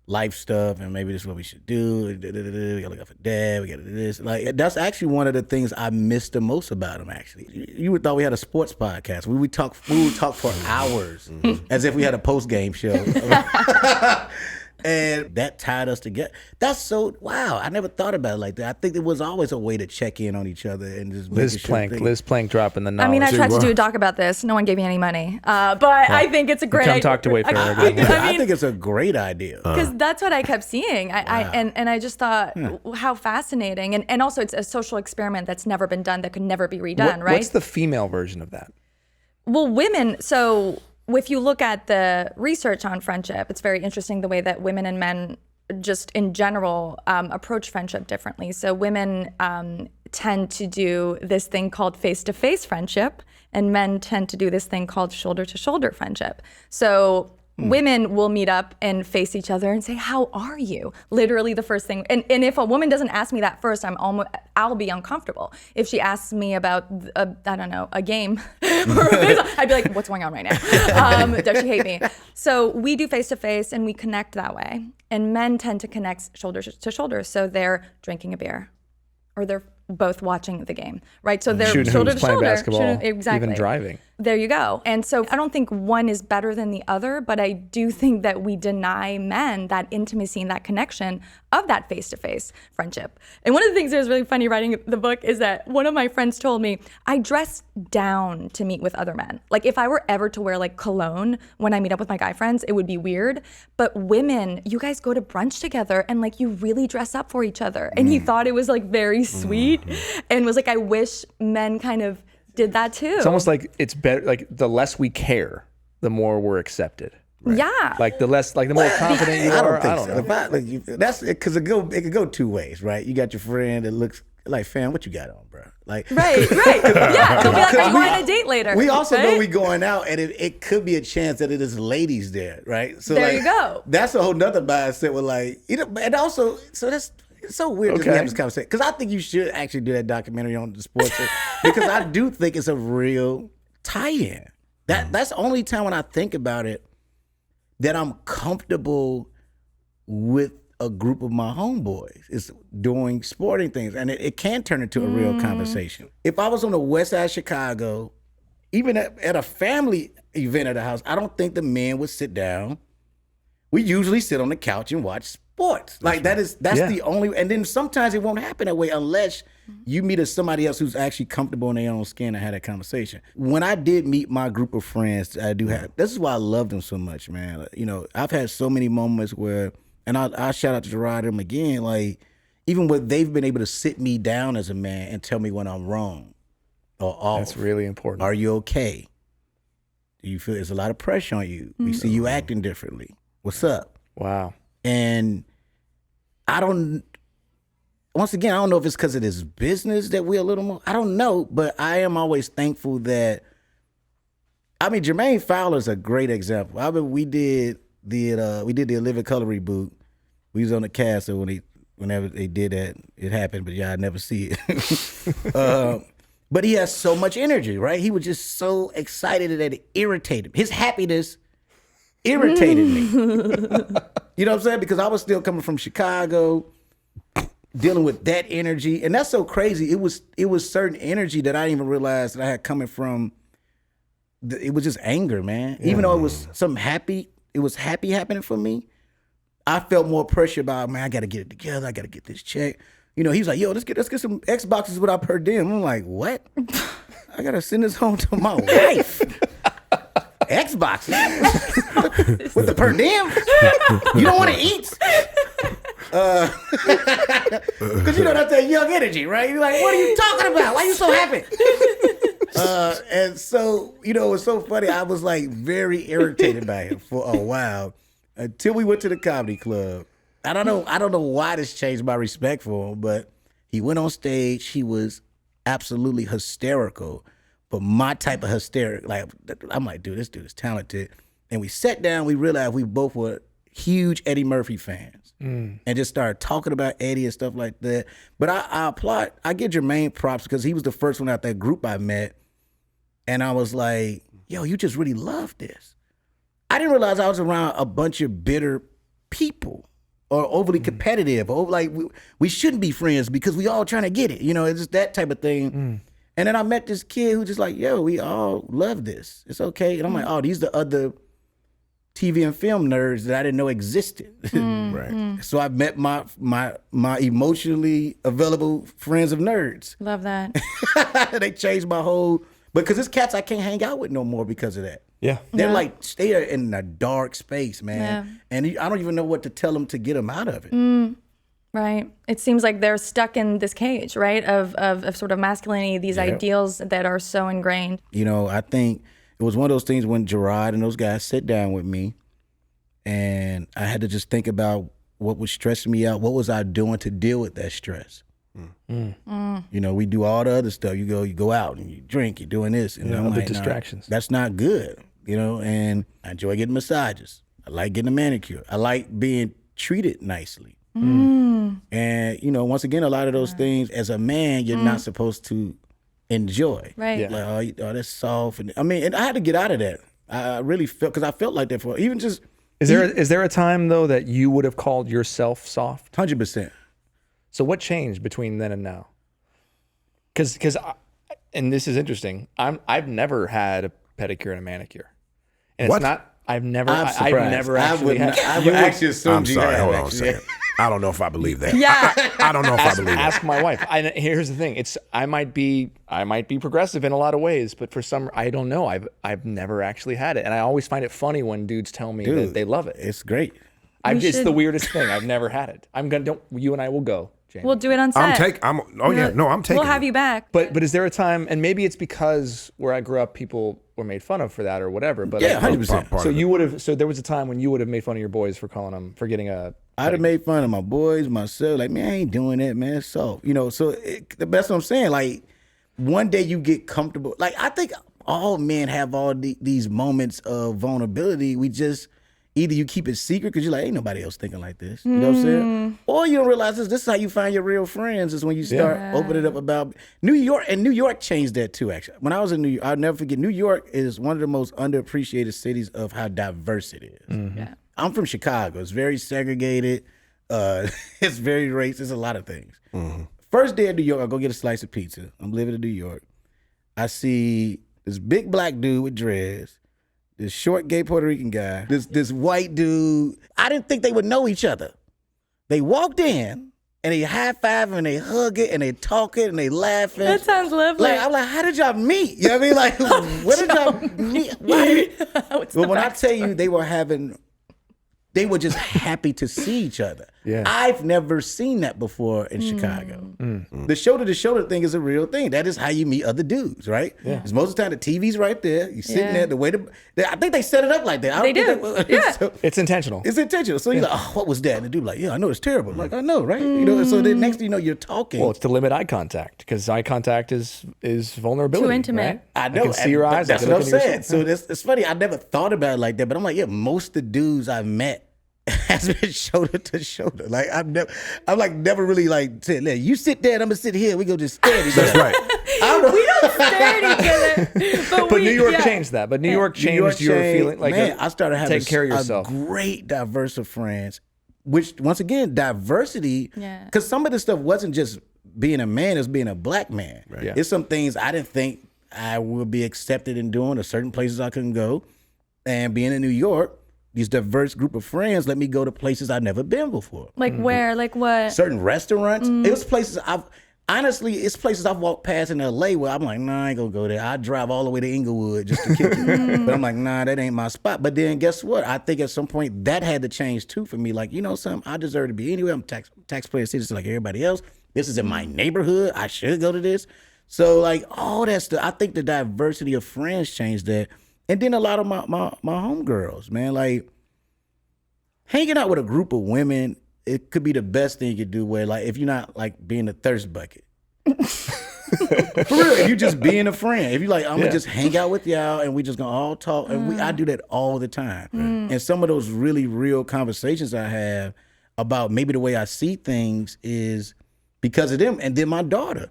life stuff, and maybe this is what we should do. We gotta look out for dad. We gotta do this. Like that's actually one of the things I miss the most about him. Actually, you would thought we had a sports podcast. We would talk for hours, as if we had a post game show. And that tied us together. That's so, wow, I never thought about it like that. I think there was always a way to check in on each other and just Liz Plank dropping the knowledge. I mean, I tried to do a doc about this. No one gave me any money. But I think it's a great idea. Come talk to Wait for I think it's a great idea. Because that's what I kept seeing. And I just thought, how fascinating. And also it's a social experiment that's never been done, that could never be redone, right? What's the female version of that? Well, women, so if you look at the research on friendship, it's very interesting the way that women and men just in general approach friendship differently. So women tend to do this thing called face-to-face friendship, and men tend to do this thing called shoulder-to-shoulder friendship. So Women will meet up and face each other and say, "How are you?" Literally the first thing. And if a woman doesn't ask me that first, I'll be uncomfortable. If she asks me about a game, I'd be like, "What's going on right now? Does she hate me?" So we do face to face and we connect that way. And men tend to connect shoulder to shoulder, so they're drinking a beer, or they're both watching the game, right? So they're Shooting shoulder to hoops, playing shoulder, basketball, exactly. even driving. There you go. And so I don't think one is better than the other, but I do think that we deny men that intimacy and that connection of that face-to-face friendship. And one of the things that was really funny writing the book is that one of my friends told me, I dress down to meet with other men. Like if I were ever to wear like cologne when I meet up with my guy friends, it would be weird. But women, you guys go to brunch together and like you really dress up for each other. And he thought it was like very sweet and was like, I wish men kind of did that too. It's almost like it's better, like the less we care, the more we're accepted. Right? Yeah. Like the less, like the more confident you are. I don't know. That's because it could go two ways, right? You got your friend that looks like, fam, what you got on, bro? Like, right. Yeah, they'll be like, are you on a date later? We also right? know we going out, and it could be a chance that it is ladies there, right? So there like, you go. That's a whole nother mindset with like, and also, so that's. It's so weird to have this conversation because I think you should actually do that documentary on the sports because I do think it's a real tie-in. That's the only time when I think about it that I'm comfortable with a group of my homeboys is doing sporting things, and it can turn into a real conversation. If I was on the west side of Chicago, even at a family event at a house, I don't think the men would sit down. We usually sit on the couch and watch sports. Like that's the only, and then sometimes it won't happen that way unless you meet somebody else who's actually comfortable in their own skin and had that conversation. When I did meet my group of friends, I do have, this is why I love them so much, man. You know, I've had so many moments where, and I shout out to Gerard and them again, like even where they've been able to sit me down as a man and tell me when I'm wrong or off. That's really important. Are you okay? Do you feel there's a lot of pressure on you? We see you acting differently. What's up? Wow. And once again, I don't know if it's because of this business that we're a little more, I don't know, but I am always thankful that, I mean, Jermaine Fowler's a great example. I mean, we did the Living Color reboot. We was on the cast, so whenever they did that, it happened, but y'all never see it. But he has so much energy, right? He was just so excited that it irritated him. His happiness irritated me. You know what I'm saying? Because I was still coming from Chicago, dealing with that energy. And that's so crazy. It was certain energy that I didn't even realize that I had coming from, it was just anger, man. Yeah. Even though it was something happy, it was happy happening for me. I felt more pressure about, man, I got to get it together. I got to get this check. You know, he was like, yo, let's get some Xboxes without per diem. I'm like, what? I got to send this home to my wife. Xboxes? With the per diem? You don't want to eat? Because you know that's that young energy, right? You're like, what are you talking about? Why are you so happy? And so, you know, it's so funny. I was like very irritated by him for a while until we went to the comedy club. I don't know why this changed my respect for him, but he went on stage. He was absolutely hysterical, but my type of hysteric. Like, I'm like, dude, this dude is talented. And we sat down. We realized we both were huge Eddie Murphy fans, and just started talking about Eddie and stuff like that. But I applaud. I give Jermaine props because he was the first one out that group I met, and I was like, yo, you just really love this. I didn't realize I was around a bunch of bitter people. Or overly competitive, or like we shouldn't be friends because we all trying to get it. You know, it's just that type of thing. And then I met this kid who just like, yo, we all love this. It's okay. And I'm like, oh, these the other TV and film nerds that I didn't know existed. Right. So I met my emotionally available friends of nerds. Love that. They changed my whole, because it's cats I can't hang out with no more because of that. Yeah. They're like, they are in a dark space, man. Yeah. And I don't even know what to tell them to get them out of it. Right. It seems like they're stuck in this cage, right? Of sort of masculinity, these ideals that are so ingrained. You know, I think it was one of those things when Gerard and those guys sit down with me and I had to just think about what was stressing me out. What was I doing to deal with that stress? You know, we do all the other stuff. You go out and you drink, you're doing this. And I'm other like, distractions. That's not good. You know, and I enjoy getting massages. I like getting a manicure. I like being treated nicely. And, you know, once again, a lot of those things, as a man, you're not supposed to enjoy. Right. Yeah. Like, oh, that's soft. And I mean, and I had to get out of that. I really felt, because I felt like that for, even just. Is there a time though that you would have called yourself soft? 100%. So what changed between then and now? Because and this is interesting. I've never had a pedicure and a manicure, and What? it's not. I've never surprised. never I actually would had. I would actually assume I'm sorry. Hold on a actually. second. I don't know if I believe that. Yeah. I don't know if I believe that. Ask my wife. Here's the thing. I might be progressive in a lot of ways, but for some, I don't know. I've never actually had it, and I always find it funny when dudes tell me that they love it. It's great. It's should- the weirdest thing. I've never had it. You and I will go, Jamie. We'll do it on set. I'm taking. I'm taking. We'll have it. you back. But is there a time, and maybe it's because where I grew up, people were made fun of for that or whatever. But Yeah, 100%. Part So of it. you would have. So there was a time when you would have made fun of your boys for getting a. I'd have made fun of my boys, myself. Like, man, I ain't doing that, man. It's soft. You know, so that's what I'm saying. Like, one day you get comfortable. Like, I think all men have all these moments of vulnerability. We just, either you keep it secret because you're like, ain't nobody else thinking like this. You know what I'm saying? Or you don't realize this is how you find your real friends, is when you start opening up about New York. And New York changed that too, actually. When I was in New York, I'll never forget, New York is one of the most underappreciated cities of how diverse it is. Yeah. I'm from Chicago. It's very segregated. It's very racist. It's a lot of things. First day in New York, I go get a slice of pizza. I'm living in New York. I see this big black dude with dreads, this short gay Puerto Rican guy, this white dude. I didn't think they would know each other. They walked in and they high-fiving and they hugging and they talking and they laughing. That sounds lovely. Like, I'm like, how did y'all meet? You know what I mean? Like, where did y'all meet? Why? What's But the when I backstory? tell you they were just happy to see each other. Yeah. I've never seen that before in Chicago. The shoulder-to-shoulder thing is a real thing. That is how you meet other dudes, right? Yeah. Because most of the time the TV's right there. You're sitting there. The way I think they set it up like that. I They don't do. think Yeah. so It's intentional. it's intentional. So you're like, oh, what was that? And the dude like, yeah, I know it's terrible. I'm like, I know, right? You know. So then next thing you know, you're talking. Well, it's to limit eye contact because eye contact is vulnerability. Too intimate. Right? I know. can see your but eyes. I That's can what I'm look into your saying. soul. So it's funny. I never thought about it like that. But I'm like, yeah, most of the dudes I've met has been shoulder to shoulder. Like I'm never really like said, you sit there and I'm gonna sit here. We go just stare at each other. That's right. I don't know. We don't stare at each other. But New York changed that. But New York New York changed your changed- feeling like man, I started having taking care of yourself. a great diverse of friends, which once again, diversity, Yeah. because some of this stuff wasn't just being a man, it's being a black man. Right. Yeah. It's some things I didn't think I would be accepted in doing, or certain places I couldn't go. And being in New York, these diverse group of friends let me go to places I've never been before. Like where? Like what? Certain restaurants. It was places it's places I've walked past in LA where I'm like, nah, I ain't gonna go there. I drive all the way to Inglewood just to kick it. But I'm like, nah, that ain't my spot. But then guess what? I think at some point that had to change too for me. Like, you know something? I deserve to be anywhere. I'm taxpayer citizen like everybody else. This is in my neighborhood. I should go to this. So like all that stuff, I think the diversity of friends changed that. And then a lot of my homegirls, man, like hanging out with a group of women, it could be the best thing you could do where like if you're not like being a thirst bucket. For real, if you just being a friend. If you like, I'm gonna just hang out with y'all and we just gonna all talk. And I do that all the time. And some of those really real conversations I have about maybe the way I see things is because of them. And then my daughter.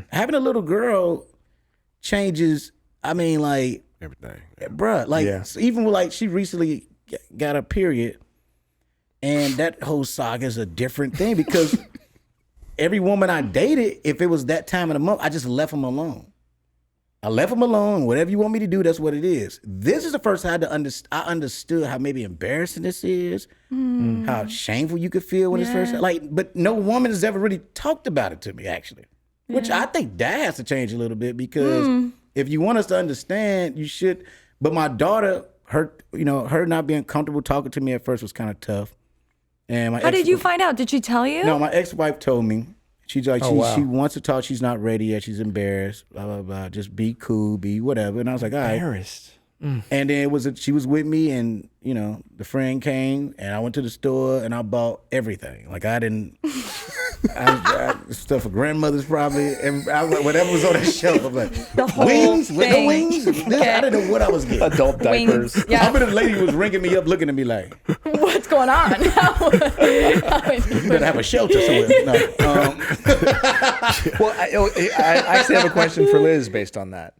Having a little girl changes, I mean, like, Everything. bruh, like Yeah. so even with like she recently got a period, and that whole saga is a different thing because every woman I dated, if it was that time of the month, I just left them alone. I left them alone. Whatever you want me to do, that's what it is. This is the first time I understood how maybe embarrassing this is, how shameful you could feel when it's first like. But no woman has ever really talked about it to me, actually, which I think that has to change a little bit because if you want us to understand, you should. But my daughter, her not being comfortable talking to me at first was kind of tough. And my How did you find out? Did she tell you? No, my ex-wife told me. She's like, wow. she wants to talk. She's not ready yet. She's embarrassed. Blah blah blah. Just be cool, be whatever. And I was like, all right. Embarrassed. And then she was with me, and the friend came, and I went to the store, and I bought everything. Like I didn't. Stuff for grandmothers probably, and whatever was on that shelf. I'm like, The whole wings? With no thing. wings? Okay. I didn't know what I was getting. Adult diapers. Wings. Yeah. I bet the lady was ringing me up, looking at me like, What's going on? you better have a shelter somewhere. No, Well, I actually have a question for Liz based on that.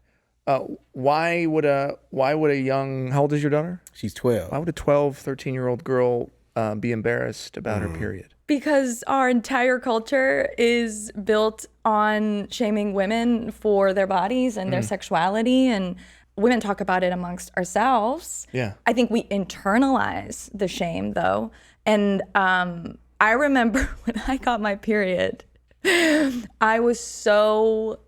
Why would a young, how old is your daughter? she's 12. Why would a 12, 13-year-old girl be embarrassed about her period? Because our entire culture is built on shaming women for their bodies and their sexuality, and women talk about it amongst ourselves. Yeah. I think we internalize the shame though. And I remember when I got my period, I was so,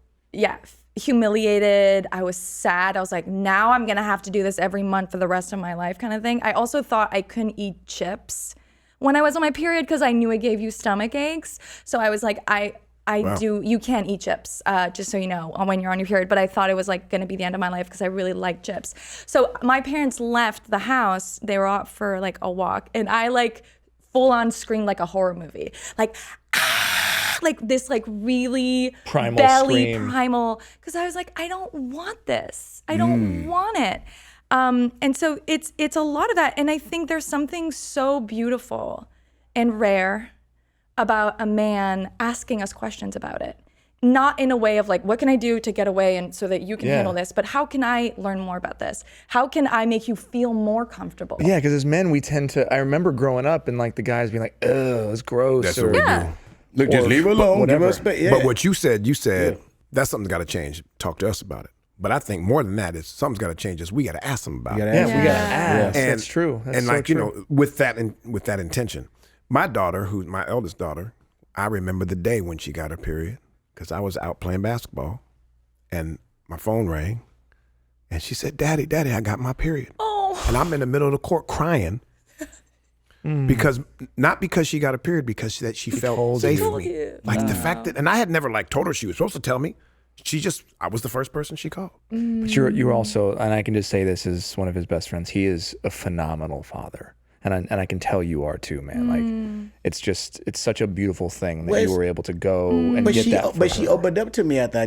humiliated. I was sad. I was like, now I'm going to have to do this every month for the rest of my life kind of thing. I also thought I couldn't eat chips when I was on my period because I knew it gave you stomach aches. So I was like, you can't eat chips, just so you know, when you're on your period. But I thought it was like gonna be the end of my life because I really like chips. So my parents left the house. They were out for like a walk, and I like full on screamed like a horror movie, like this like really Primal belly scream. primal, because I was like, I don't want this. I don't want it. And so it's a lot of that. And I think there's something so beautiful and rare about a man asking us questions about it. Not in a way of like, what can I do to get away and so that you can handle this, but how can I learn more about this? How can I make you feel more comfortable? Yeah, because as men, we tend to, I remember growing up and like the guys being like, ugh, it's gross. That's or, what we do. Look, just leave her alone. Give her space. Yeah. But what you said, that's something got to change. Talk to us about it. But I think more than that is something's got to change. Is we got to ask them about it. Yeah, we got to ask. And That's true. That's and so like true. you know, with that intention, my daughter, who's my eldest daughter, I remember the day when she got her period because I was out playing basketball, and my phone rang, and she said, "Daddy, I got my period." Oh. And I'm in the middle of the court crying. Because not because she got a period, because that she felt safe with me. Like the fact that, and I had never like told her she was supposed to tell me. I was the first person she called. But you're also, and I can just say this as one of his best friends, he is a phenomenal father. And I can tell you are too, man. Like it's such a beautiful thing that you were able to go and get that. But she opened up to me after I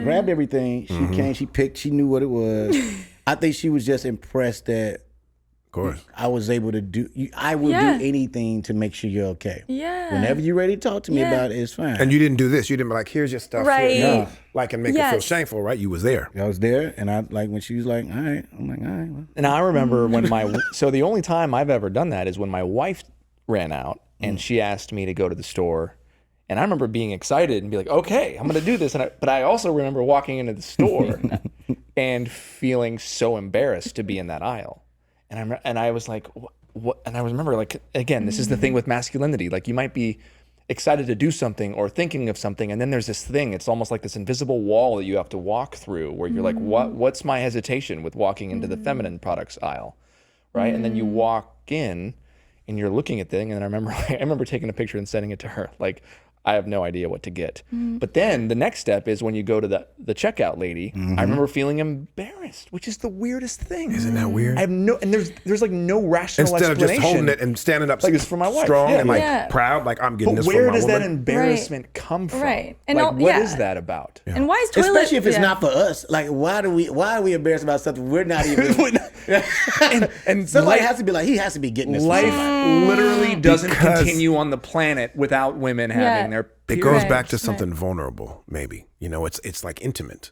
grabbed everything. She came, she picked, she knew what it was. I think she was just impressed that Of course. I was able to do. I will do anything to make sure you're okay. Yeah. Whenever you're ready to talk to me about it, it's fine. And you didn't do this. You didn't be like, here's your stuff. Right. Here. Like, and make her feel Yes. shameful, right? You was there. I was there, and I like when she was like, "All right," I'm like, "All right." Well. And I remember when so the only time I've ever done that is when my wife ran out and she asked me to go to the store. And I remember being excited and be like, okay, I'm going to do this. But I also remember walking into the store and feeling so embarrassed to be in that aisle. And I was like, what? And I remember, like, again, this is the thing with masculinity. Like, you might be excited to do something or thinking of something, and then there's this thing. It's almost like this invisible wall that you have to walk through where you're like, what's my hesitation with walking into the feminine products aisle, right? And then you walk in and you're looking at the thing, and I remember taking a picture and sending it to her. Like, I have no idea what to get. But then the next step is when you go to the checkout lady. I remember feeling embarrassed, which is the weirdest thing. Isn't that weird? I have no, and there's like no rational Instead of explanation. just holding it and standing up Like, it's for my wife. strong Yeah. and like Yeah. proud, like I'm getting But this where from my does that woman. embarrassment come from? Right. And Like, all- what yeah. is that about? And why is toilet? Especially if it's yeah. not for us. Like, why are we embarrassed about something we're not even? and Somebody life, has to be like, he has to be getting this. life literally doesn't Because- continue on the planet without women having their It period. goes Right, back to right. something vulnerable, maybe. You know, it's like intimate.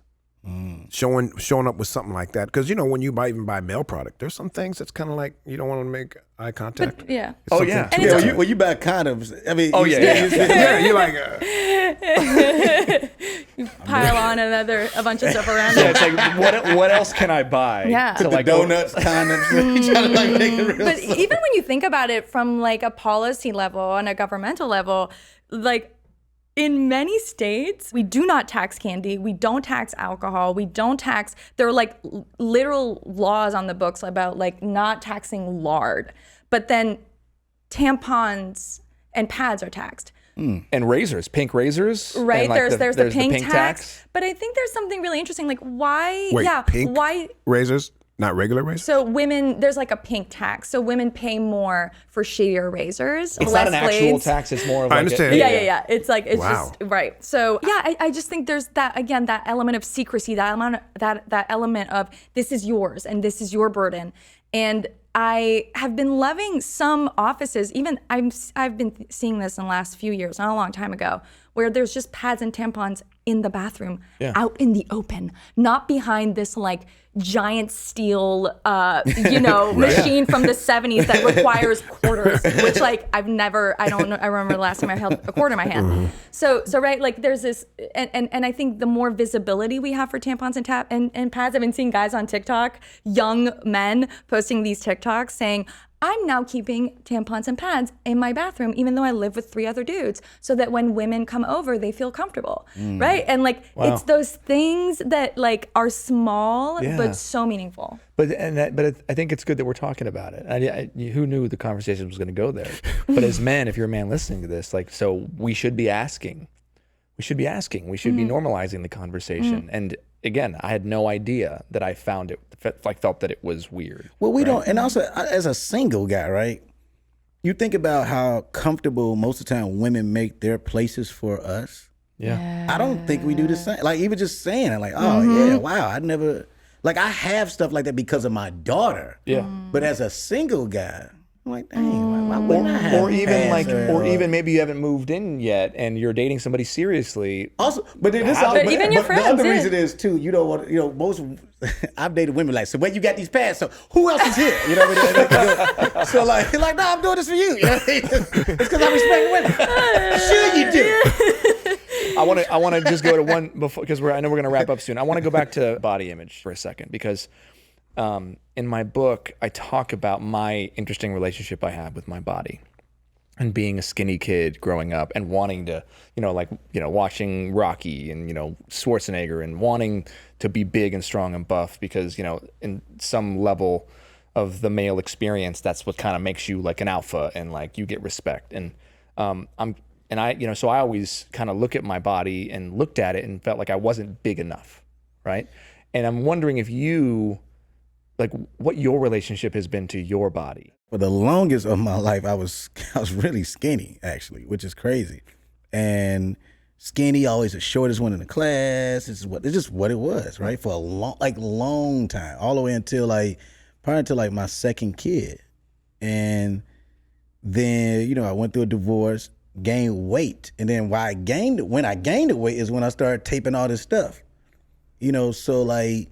Showing up with something like that, because you know when you even buy male product, there's some things that's kind of like you don't want to make eye contact. But, yeah. It's Oh, something yeah. too And it's intimate. Well, you buy condoms. I mean, Oh, you yeah, stay- yeah. Yeah, you're like, Pile on a bunch of stuff around Yeah, it. it's like what else can I buy? Yeah. To The like donuts, condoms. Trying to like make it real. But even when you think about it from like a policy level on a governmental level, like in many states, we do not tax candy. We don't tax alcohol. We don't tax, there are like literal laws on the books about like not taxing lard. But then tampons and pads are taxed. and razors, pink razors. Right, and like there's the pink tax. But I think there's something really interesting. Like why, wait, pink why, razors? Not regular razors? So women, there's like a pink tax. So women pay more for shadier razors. It's less not an actual blades. tax. It's more of I like understand. Yeah. It's like, it's Wow. just, right. So yeah, I just think there's that, again, that element of secrecy, that element of this is yours and this is your burden. And I have been loving some offices, even I've been seeing this in the last few years, not a long time ago, where there's just pads and tampons in the bathroom, out in the open, not behind this like giant steel, machine from the 70s that requires quarters, which like I remember the last time I held a quarter in my hand. Mm-hmm. So right, like there's this, and I think the more visibility we have for tampons and pads, I've been seeing guys on TikTok, young men posting these TikToks saying, I'm now keeping tampons and pads in my bathroom, even though I live with 3 other dudes, so that when women come over, they feel comfortable, right? And like, it's those things that like are small, but so meaningful. But I think it's good that we're talking about it. Who knew the conversation was going to go there? But as men, if you're a man listening to this, like, so we should be asking. We should be asking. We should be normalizing the conversation. And again, I had no idea that I found it, felt that it was weird. Well, we don't, and also as a single guy, right? You think about how comfortable most of the time women make their places for us. Yeah. I don't think we do the same. Like even just saying it, like, oh yeah, wow, I never, like I have stuff like that because of my daughter. Yeah. But as a single guy, I'm like, dang, why wouldn't I have Or even pads like, or even maybe you haven't moved in yet and you're dating somebody seriously. Also, but then this, But even your the friends, other yeah. reason is too, most I've dated women like, so where you got these pads? So who else is here? You know what I mean? So like, no, I'm doing this for you. You know what I mean? It's because I respect women. Sure you do. I want to just go to one before, because I know we're going to wrap up soon. I want to go back to body image for a second, because in my book, I talk about my interesting relationship I have with my body and being a skinny kid growing up and wanting to, watching Rocky and, Schwarzenegger and wanting to be big and strong and buff because, in some level of the male experience, that's what kind of makes you like an alpha and like you get respect. And so I always kind of look at my body and looked at it and felt like I wasn't big enough, right? And I'm wondering if like what your relationship has been to your body. For the longest of my life, I was really skinny, actually, which is crazy. And skinny, always the shortest one in the class. It's just what it was, right? For a long time, all the way until probably until my second kid. And then, I went through a divorce, gained weight. And then when I gained the weight is when I started taping all this stuff. So like,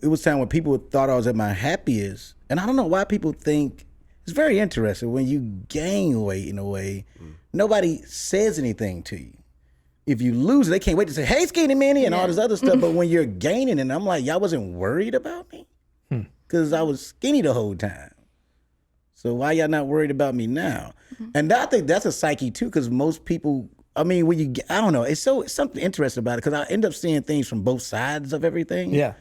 it was time when people thought I was at my happiest. And I don't know why people think, it's very interesting. When you gain weight in a way, nobody says anything to you. If you lose it, they can't wait to say, hey, skinny Manny, and all this other stuff. But when you're gaining it, I'm like, y'all wasn't worried about me? Because I was skinny the whole time. So why y'all not worried about me now? And I think that's a psyche too, because most people, I don't know, it's something interesting about it, because I end up seeing things from both sides of everything. Yeah.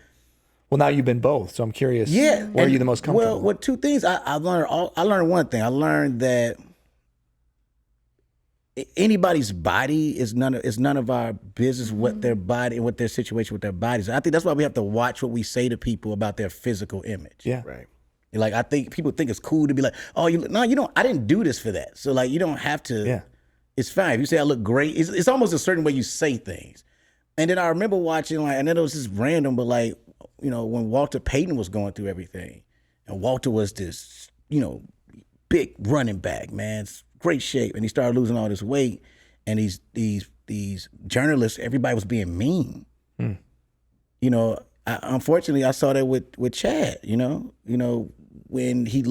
Well, now you've been both, so I'm curious. Yeah. Where are you the most comfortable? Well, two things. I learned one thing. I learned that anybody's body is none of our business. What their body and what their situation with their bodies. I think that's why we have to watch what we say to people about their physical image. Yeah. Right. Like I think people think it's cool to be like, oh, you don't. I didn't do this for that. So like, you don't have to. Yeah. It's fine if you say I look great. It's almost a certain way you say things. And then I remember watching and then it was just random, but like, when Walter Payton was going through everything, and Walter was this, big running back, man, great shape, and he started losing all this weight, and these journalists, everybody was being mean. Unfortunately, I saw that with Chad. When he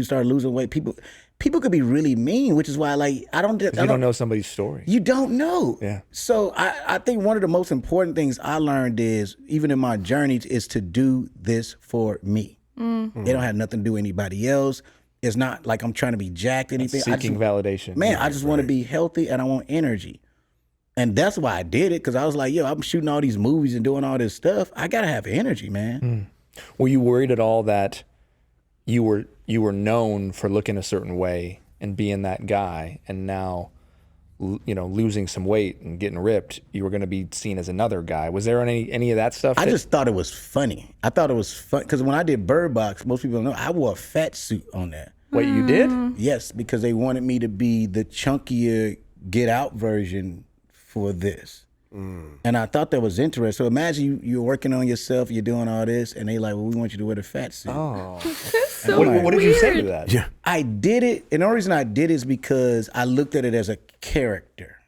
started losing weight, people could be really mean, which is why you don't know somebody's story. You don't know. Yeah. So I think one of the most important things I learned is, even in my journey, is to do this for me. It don't have nothing to do with anybody else. It's not like I'm trying to be jacked or anything. Seeking validation. Man, I just want to be healthy and I want energy. And that's why I did it, because I was like, I'm shooting all these movies and doing all this stuff. I got to have energy, man. Were you worried at all that you were known for looking a certain way and being that guy, and now losing some weight and getting ripped, you were going to be seen as another guy. Was there any of that stuff? I just thought it was funny. I thought it was fun because when I did Bird Box, most people don't know, I wore a fat suit on that. What, you did? Yes, because they wanted me to be the chunkier Get Out version for this. And I thought that was interesting. So imagine you're working on yourself, you're doing all this, and they like, well, we want you to wear the fat suit. Oh. So What did you say to that? Yeah. I did it, and the only reason I did it is because I looked at it as a character,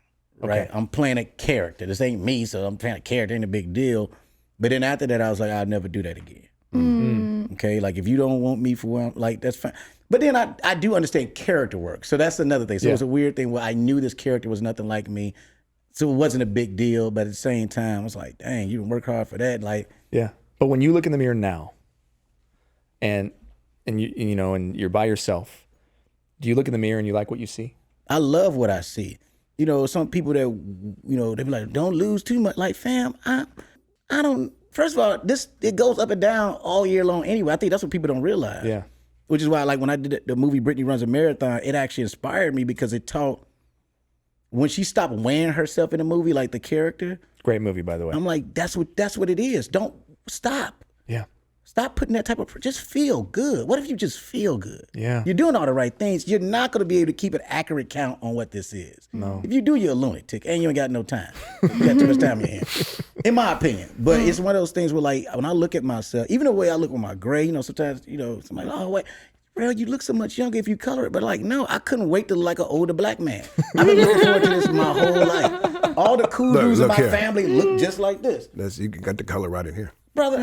right? Okay. I'm playing a character. This ain't me, so I'm playing a character, ain't a big deal. But then after that, I was like, I'll never do that again. Okay, like if you don't want me for one, like that's fine. But then I do understand character work, so that's another thing. So it's a weird thing where I knew this character was nothing like me, so it wasn't a big deal. But at the same time, I was like, dang, you didn't work hard for that. Like, Yeah. But when you look in the mirror now, and and you're by yourself, do you look in the mirror and you like what you see? I love what I see. Some people that, they be like, don't lose too much. Like, fam, I don't. First of all, it goes up and down all year long anyway. I think that's what people don't realize. Yeah. Which is why, like, when I did the movie Brittany Runs a Marathon, it actually inspired me because it taught, when she stopped weighing herself in the movie, like the character, Great movie, by the way. I'm like, that's what it is. Don't stop. Yeah. Stop putting that type of, just feel good. What if you just feel good? Yeah. You're doing all the right things. You're not going to be able to keep an accurate count on what this is. No. If you do, you're a lunatic and you ain't got no time. You got too much time in your hands, in my opinion. But it's one of those things where, like, when I look at myself, even the way I look with my gray, sometimes, somebody, oh, wait, Rel, you look so much younger if you color it. But like, no, I couldn't wait to look like an older black man. I've been looking forward to this my whole life. All the cool dudes in my family look just like this. You got the color right in here. Brother,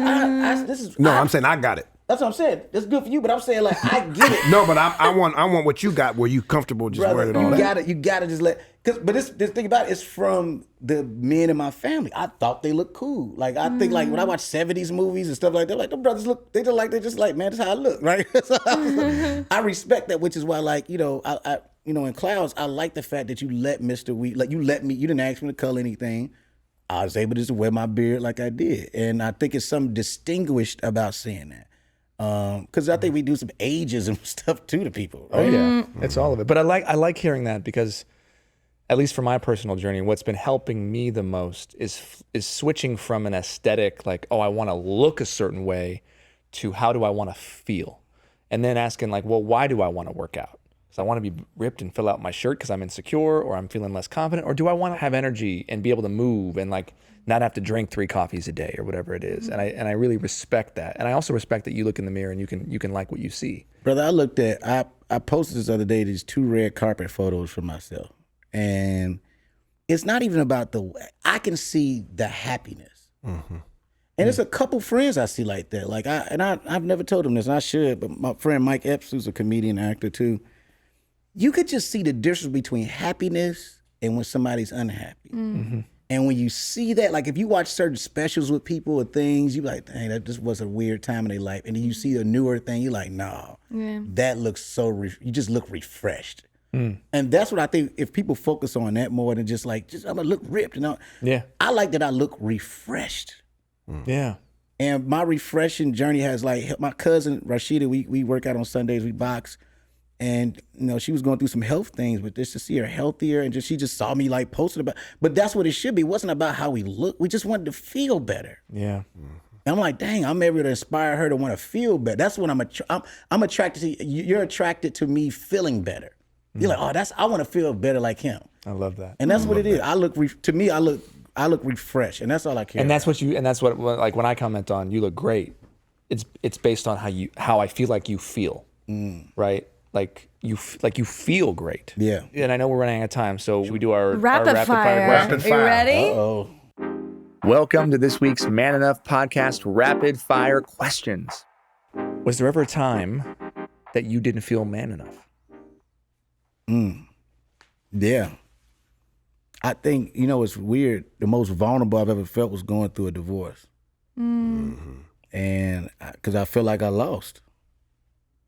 this is... No, I'm saying I got it. That's what I'm saying. That's good for you, but I'm saying, like, I get it. No, but I want what you got where you comfortable just Brother, wearing it all that. you gotta just but this thing about it is from the men in my family. I thought they looked cool. Like, I think, like, when I watch 70s movies and stuff like that, like, the brothers look, they just like, man, that's how I look, right? So I respect that, which is why, like, in Clouds, I like the fact that you let Mr. Wheat, like, you didn't ask me to color anything. I was able to just wear my beard like I did. And I think it's something distinguished about seeing that. Because I think we do some ageism stuff too to people. Right? Oh yeah, it's all of it. But I like hearing that because, at least for my personal journey, what's been helping me the most is switching from an aesthetic, like, oh, I want to look a certain way, to how do I want to feel, and then asking, like, well, why do I want to work out? So I want to be ripped and fill out my shirt because I'm insecure or I'm feeling less confident, or do I want to have energy and be able to move and, like, not have to drink 3 coffees a day or whatever it is. And I really respect that. And I also respect that you look in the mirror and you can like what you see. Brother, I posted this other day, these 2 red carpet photos for myself. And it's not even about I can see the happiness. Mm-hmm. And there's a couple friends I see like that. Like I've never told them this, and I should, but my friend Mike Epps, who's a comedian actor too, you could just see the difference between happiness and when somebody's unhappy. Mm-hmm. And when you see that, like if you watch certain specials with people or things, you like, dang, that just was a weird time in their life. And then you see a newer thing, you're like, no, that looks so, you just look refreshed. Mm. And that's what I think, if people focus on that more than just I'm gonna look ripped, Yeah. I like that I look refreshed. Mm. Yeah. And my refreshing journey has, like, my cousin Rashida, we work out on Sundays, we box. And, she was going through some health things, but just to see her healthier, and she just saw me, like, posting about, but that's what it should be. It wasn't about how we look. We just wanted to feel better. Yeah. And I'm like, dang, I'm able to inspire her to want to feel better. That's what I'm attracted to. You're attracted to me feeling better. You're like, oh, I want to feel better like him. I love that. And that's what it is. I look refreshed, and that's all I care And that's about. what like, when I comment on you look great, it's based on how I feel like you feel, right? Like you feel great. Yeah. And I know we're running out of time, so should we do our Rapid fire. Rapid Are you fire. ready? Uh-oh. Welcome to this week's Man Enough Podcast Rapid Fire Questions. Was there ever a time that you didn't feel man enough? Yeah. I think, it's weird. The most vulnerable I've ever felt was going through a divorce. Mm-hmm. And because I feel like I lost.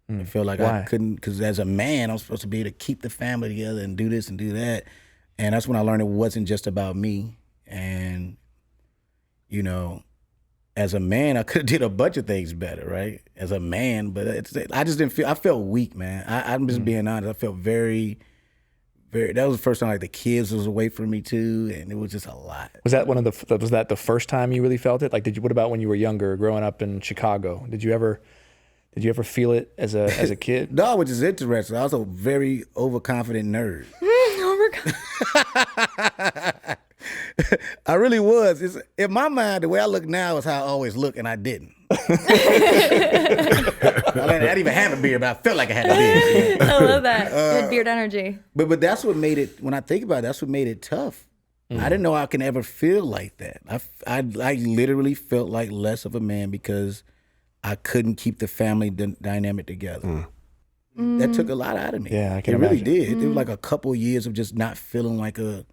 I feel like Why? I couldn't, because as a man, I'm supposed to be able to keep the family together and do this and do that. And that's when I learned it wasn't just about me. And, as a man, I could have did a bunch of things better, right? As a man, but I just didn't feel, I felt weak, man. I'm just being honest. I felt very, That was the first time like the kids was away from me too, and it was just a lot. Was that was that the first time you really felt it? Like, what about when you were younger, growing up in Chicago? Did you ever feel it as a kid? No, which is interesting. I was a very overconfident nerd. I really was. In my mind, the way I look now is how I always look, and I didn't. I didn't even have a beard, but I felt like I had a beard. I love that. Good beard energy. But that's what made it, when I think about it, that's what made it tough. I didn't know I can ever feel like that. I literally felt like less of a man because I couldn't keep the family dynamic together. That took a lot out of me. Yeah, I can imagine. It really did. It was like a couple years of just not feeling like I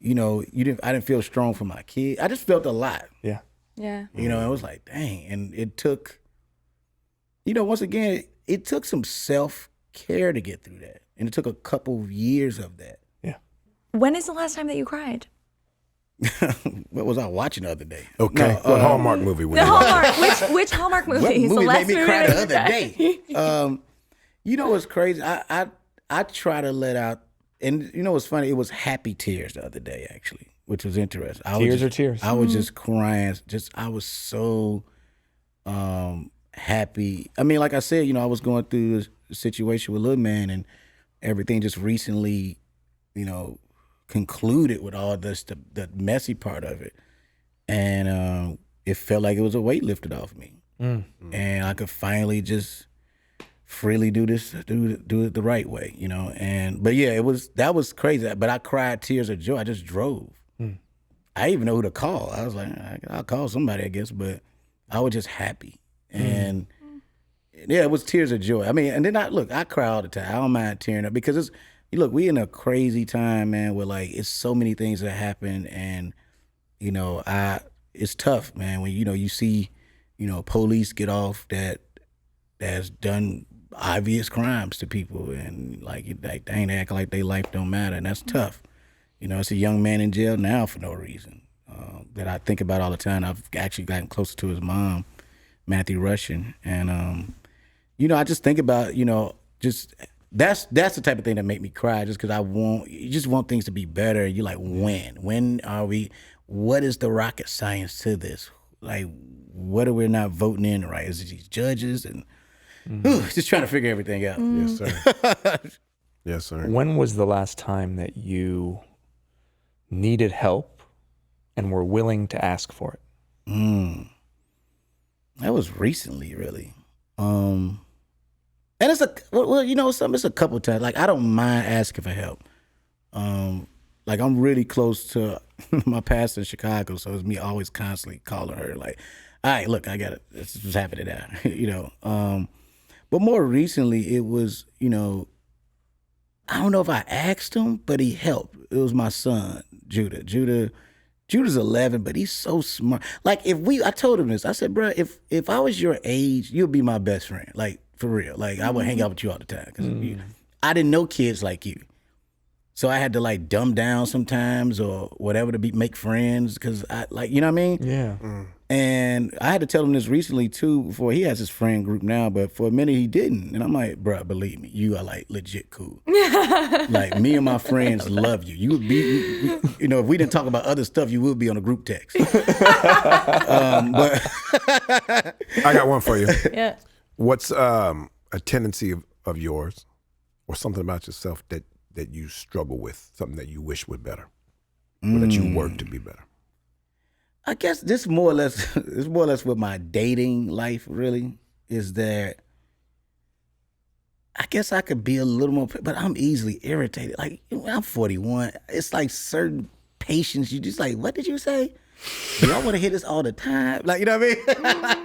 didn't feel strong for my kid. I just felt a lot. Yeah. Yeah. It was like, dang. And it took, once again, it took some self-care to get through that. And it took a couple of years of that. Yeah. When is the last time that you cried? What was I watching the other day? Okay. No, what Hallmark movie was The it? Hallmark. Which Hallmark movie? What is movie last made me movie cry that the you other cried? day? What's crazy? I try to let out, and what's funny? It was happy tears the other day, actually, which was interesting. Tears? I was just crying. I was so happy. I mean, like I said, I was going through this situation with Lil Man, and everything just recently, concluded with all this, the messy part of it, and it felt like it was a weight lifted off me, and I could finally just freely do it the right way, but yeah, that was crazy. But I cried tears of joy. I just drove. I didn't even know who to call. I was like, I'll call somebody, I guess, but I was just happy. And yeah, it was tears of joy. I mean, and then I cry all the time. I don't mind tearing up because we in a crazy time, man, where like it's so many things that happen, and it's tough, man, when you see police get off that's done obvious crimes to people, and like dang, they act like their life don't matter, and that's tough. It's a young man in jail now for no reason that I think about all the time. I've actually gotten closer to his mom, Matthew Russian, and I just think about just that's the type of thing that make me cry, just because you just want things to be better. You're like, when are we? What is the rocket science to this? Like, what are we not voting in right? Is it these judges and just trying to figure everything out? Yes, sir. Yes, sir. When was the last time that you needed help and were willing to ask for it? That was recently, really. And it's it's a couple times. Like, I don't mind asking for help. Like, I'm really close to my pastor in Chicago, so it's me always constantly calling her, like, all right, look, I got it. This is happening now, But more recently, it was, I don't know if I asked him, but he helped. It was my son, Judah. Judah's 11, but he's so smart. Like, I told him this. I said, bro, if I was your age, you'd be my best friend. Like, for real. Like, I would hang out with you all the time. Cause I didn't know kids like you. So I had to like dumb down sometimes or whatever to make friends. Cause I you know what I mean? Yeah. And I had to tell him this recently too, before he has his friend group now, but for a minute he didn't. And I'm like, bro, believe me, you are like legit cool. Like, me and my friends love you. You would be, if we didn't talk about other stuff, you would be on a group text. But I got one for you. Yeah. What's a tendency of yours or something about yourself that you struggle with, something that you wish was better or that you work to be better? I guess this more or less with my dating life, really, is that I guess I could be a little more, but I'm easily irritated. Like, I'm 41. It's like certain patience. You just like, what did you say? Do I want to hear this all the time? Like, you know what I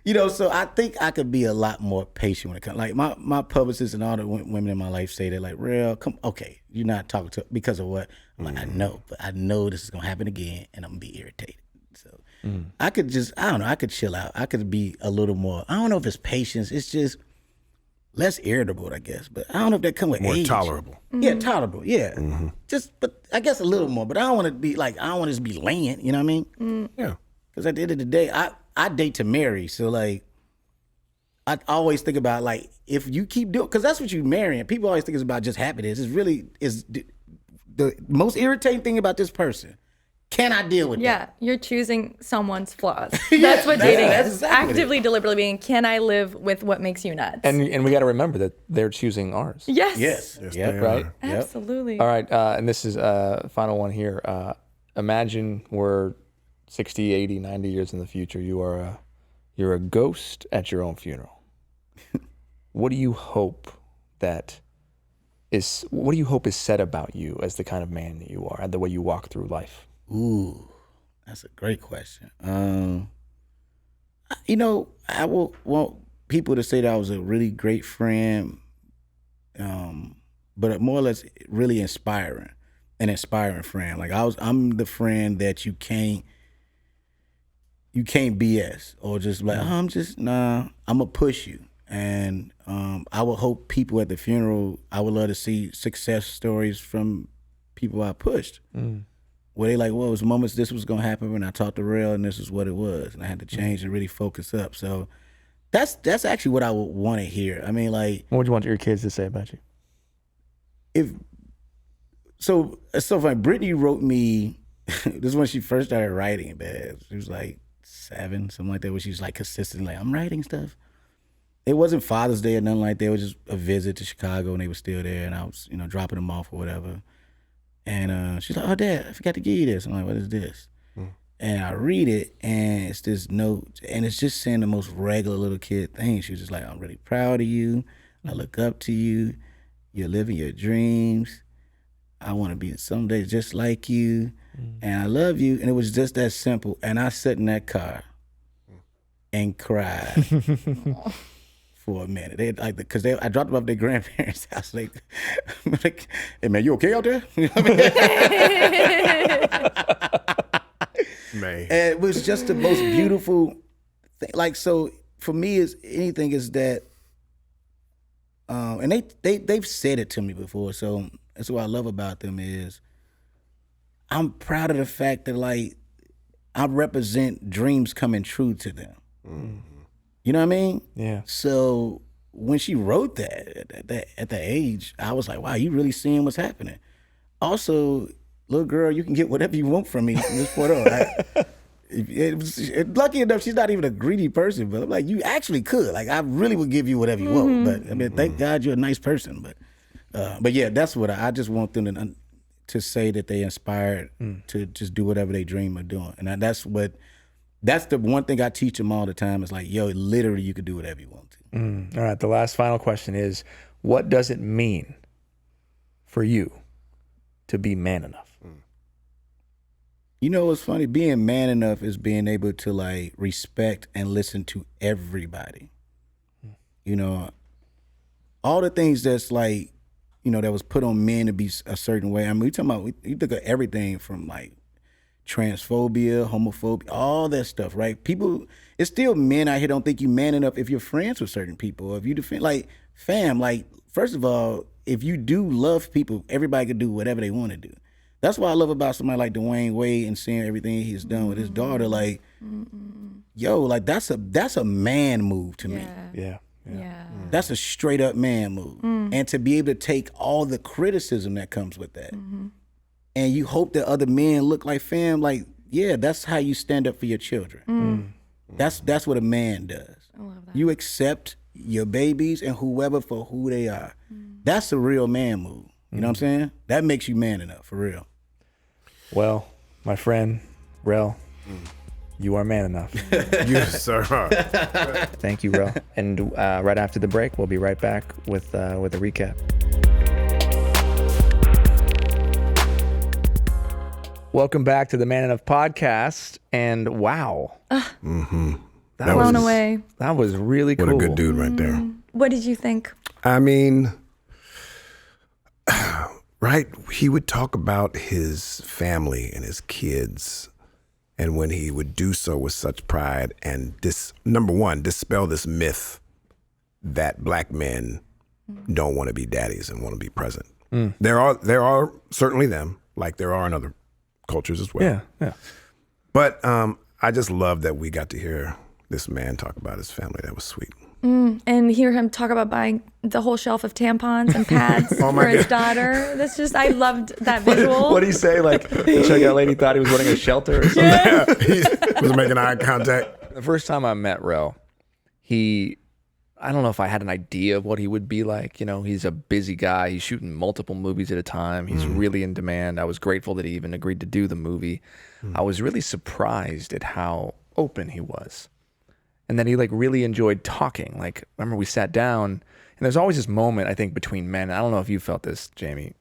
mean? So I think I could be a lot more patient when it comes. Like, my publicists and all the women in my life say, they're like, Rel, come, okay, you're not talking to because of what? I'm like, I know, but I know this is going to happen again, and I'm going to be irritated. So I could just, I don't know, I could chill out. I could be a little more, I don't know if it's patience, it's just less irritable, I guess. But I don't know if that comes with More age. tolerable. Yeah, tolerable, yeah. Just, but I guess a little more. But I don't want to be like, I don't want to just be laying, you know what I mean? Yeah. Because at the end of the day, I date to marry. So like, I always think about like if you keep doing, because that's what you marrying. People always think it's about just happiness. It's really is the most irritating thing about this person. Can I deal with that? Yeah, you're choosing someone's flaws. That's what dating that's is. exactly Actively, deliberately being, can I live with what makes you nuts? And we got to remember that they're choosing ours. yes. Yes. Yes, Yep. they Right? are. Absolutely. All right. And this is final one here. Imagine we're 60, 80, 90 years in the future. You're a ghost at your own funeral. What do you hope is said about you as the kind of man that you are and the way you walk through life? Ooh, that's a great question. I will want people to say that I was a really great friend, but more or less really an inspiring friend. Like I'm the friend that you can't BS or just like, I'm gonna push you. And I would hope people at the funeral, I would love to see success stories from people I pushed. Where they like, well, it was moments this was gonna happen when I talked to Rel, and this is what it was, and I had to change and really focus up. So that's actually what I would want to hear. I mean, like, What would you want your kids to say about you? it's so funny. Brittany wrote me. This is when she first started writing. Man, she was like 7, something like that. Where she was like consistent, like I'm writing stuff. It wasn't Father's Day or nothing like that. It was just a visit to Chicago, and they were still there, and I was dropping them off or whatever. And she's like, "Oh, Dad, I forgot to give you this." I'm like, "What is this?" And I read it, and it's this note, and it's just saying the most regular little kid thing. She was just like, "I'm really proud of you. I look up to you. You're living your dreams. I want to be someday just like you, and I love you." And it was just that simple. And I sat in that car and cried for a minute. They like because I dropped them off at their grandparents' house. Like, "Hey man, you okay out there?" You know what I mean? Man. And it was just the most beautiful thing. Like, so for me, is anything is that, and they've said it to me before. So that's what I love about them is I'm proud of the fact that like I represent dreams coming true to them. You know what I mean? Yeah. So when she wrote that at that age, I was like, wow, you really seeing what's happening. Also, little girl, you can get whatever you want from me from this point on. Lucky enough, she's not even a greedy person, but I'm like, you actually could. Like, I really would give you whatever you want. But I mean, thank God you're a nice person. But yeah, that's what I just want them to say that they inspired to just do whatever they dream of doing. And that's the one thing I teach them all the time is like, yo, literally you could do whatever you want to. All right. The last final question is, what does it mean for you to be man enough? You know what's funny? Being man enough is being able to like respect and listen to everybody. You know, all the things that's like, that was put on men to be a certain way. I mean, you think of everything from like transphobia, homophobia, all that stuff, right? People, it's still men out here don't think you man enough if you're friends with certain people. Or if you defend, like, fam, like, first of all, if you do love people, everybody can do whatever they want to do. That's what I love about somebody like Dwayne Wade and seeing everything he's done with his daughter. Like, yo, like that's a man move to me. Yeah. That's a straight up man move. And to be able to take all the criticism that comes with that. And you hope that other men look like fam, like, yeah, that's how you stand up for your children. That's what a man does. I love that. You accept your babies and whoever for who they are. That's a real man move. You know what I'm saying? That makes you man enough, for real. Well, my friend, Rel, you are man enough. Yes, sir. Thank you, Rel. And right after the break, we'll be right back with a recap. Welcome back to the Man Enough podcast. And wow. That Blown away. That was really cool. What a good dude right there. What did you think? I mean, right? He would talk about his family and his kids, and when he would do so with such pride and number one, dispel this myth that black men don't want to be daddies and want to be present. There are certainly them, like there are in other cultures as well. Yeah. But I just love that we got to hear this man talk about his family. That was sweet. And hear him talk about buying the whole shelf of tampons and pads for his daughter. That's just, I loved that visual. What did he say? Like, the checkout lady thought he was running a shelter or something? He was making eye contact. The first time I met Rel, I don't know if I had an idea of what he would be like. You know, he's a busy guy. He's shooting multiple movies at a time. He's really in demand. I was grateful that he even agreed to do the movie. I was really surprised at how open he was. And then he like really enjoyed talking. Like, remember we sat down, and there's always this moment, I think, between men. I don't know if you felt this, Jamie,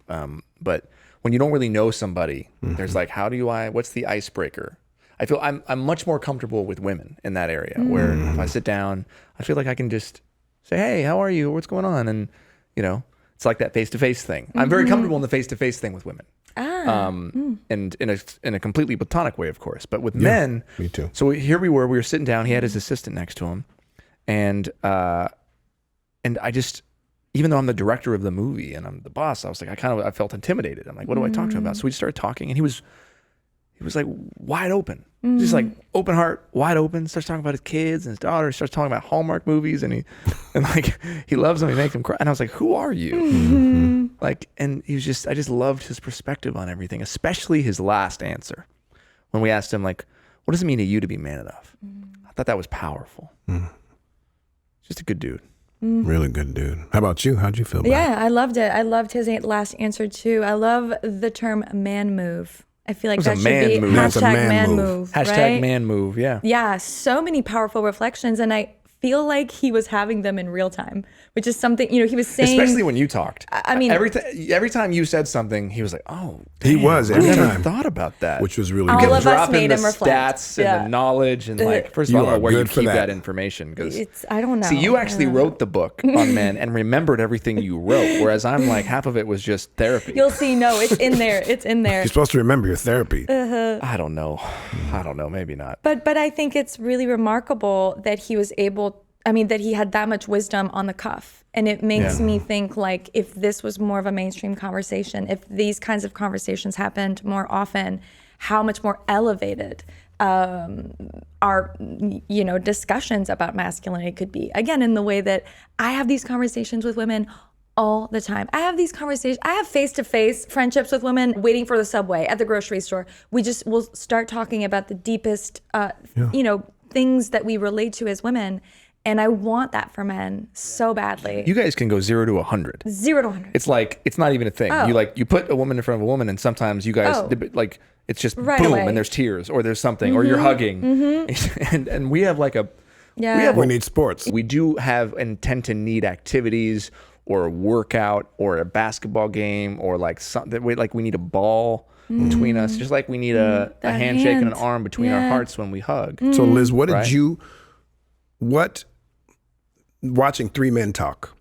but when you don't really know somebody, there's like, what's the icebreaker? I feel I'm much more comfortable with women in that area, where if I sit down, I feel like I can just say, hey, how are you? What's going on? And, you know, it's like that face-to-face thing. I'm very comfortable in the face-to-face thing with women. And in a completely platonic way, of course. But with men, me too. So here we were sitting down. He had his assistant next to him. And I just, even though I'm the director of the movie and I'm the boss, I was like, I felt intimidated. I'm like, what do I talk to him about? So we started talking, and he was like wide open. Just like open heart, wide open. Starts talking about his kids and his daughter. Starts talking about Hallmark movies, and he loves them. He makes them cry. And I was like, who are you? Like, and I just loved his perspective on everything, especially his last answer when we asked him, like, what does it mean to you to be man enough? I thought that was powerful. Just a good dude. Really good dude. How about you? How'd you feel about it? Yeah, I loved it. I loved his last answer too. I love the term man move. I feel like It was that a should man be move. That's a hashtag man man move. move. Hashtag right? man move. Yeah. Yeah, so many powerful reflections, and I feel like he was having them in real time, which is something, you know, he was saying. Especially when you talked. I mean, every time you said something, he was like, "Oh, He damn, was I every never time. thought about that." Which was really All good. of us Dropping made the him reflect. stats and Yeah. the knowledge and like, first of You all, I don't are know where you good for keep that. that information, because I don't know. see, you actually wrote the book on men and remembered everything you wrote, whereas I'm like, half of it was just therapy. You'll see. No, it's in there. It's in there. You're supposed to remember your therapy. I don't know, maybe not. But I think it's really remarkable that he was able. I mean, that he had that much wisdom on the cuff. And it makes me think, like, if this was more of a mainstream conversation, if these kinds of conversations happened more often, how much more elevated our, you know, discussions about masculinity could be. Again, in the way that I have these conversations with women all the time. I have these conversations. I have face-to-face friendships with women waiting for the subway at the grocery store. We'll start talking about the deepest, you know, things that we relate to as women. And I want that for men so badly. You guys can go 0 to 100. 0 to 100. It's like, it's not even a thing. Oh. You put a woman in front of a woman, and sometimes you guys like, it's just Right boom, away. and there's tears, or there's something, or you're hugging, and we have like We need sports. we do have and tend to need activities or a workout or a basketball game or like something. We need a ball between us, just like we need a That handshake and an hand. arm between our Yeah. hearts when we hug. So Liz, what did Right. watching three men talk,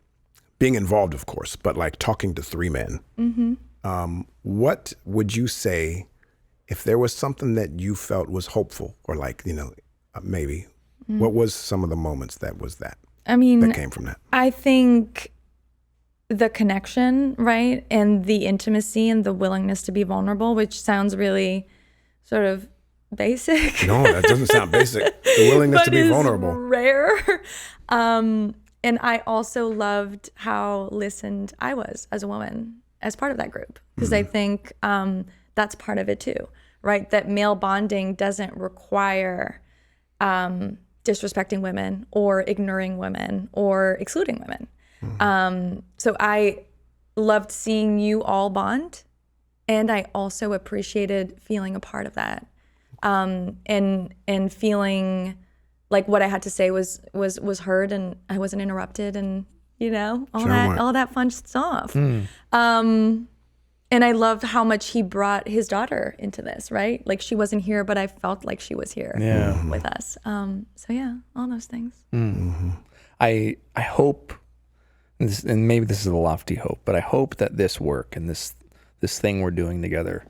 being involved, of course, but like talking to three men, what would you say if there was something that you felt was hopeful or like, you know, maybe, what was some of the moments that I mean, that came from that? I think the connection, right? And the intimacy and the willingness to be vulnerable, which sounds really sort of basic. No, that doesn't sound basic. The willingness to but be is vulnerable. rare. And I also loved how listened I was as a woman as part of that group, because I think that's part of it too, right? That male bonding doesn't require disrespecting women or ignoring women or excluding women. So I loved seeing you all bond, and I also appreciated feeling a part of that, and feeling like what I had to say was heard, and I wasn't interrupted, and you know, all that fun stuff. And I loved how much he brought his daughter into this, right? Like, she wasn't here, but I felt like she was here with us. So yeah, all those things. I hope, and maybe this is a lofty hope, but I hope that this work and this thing we're doing together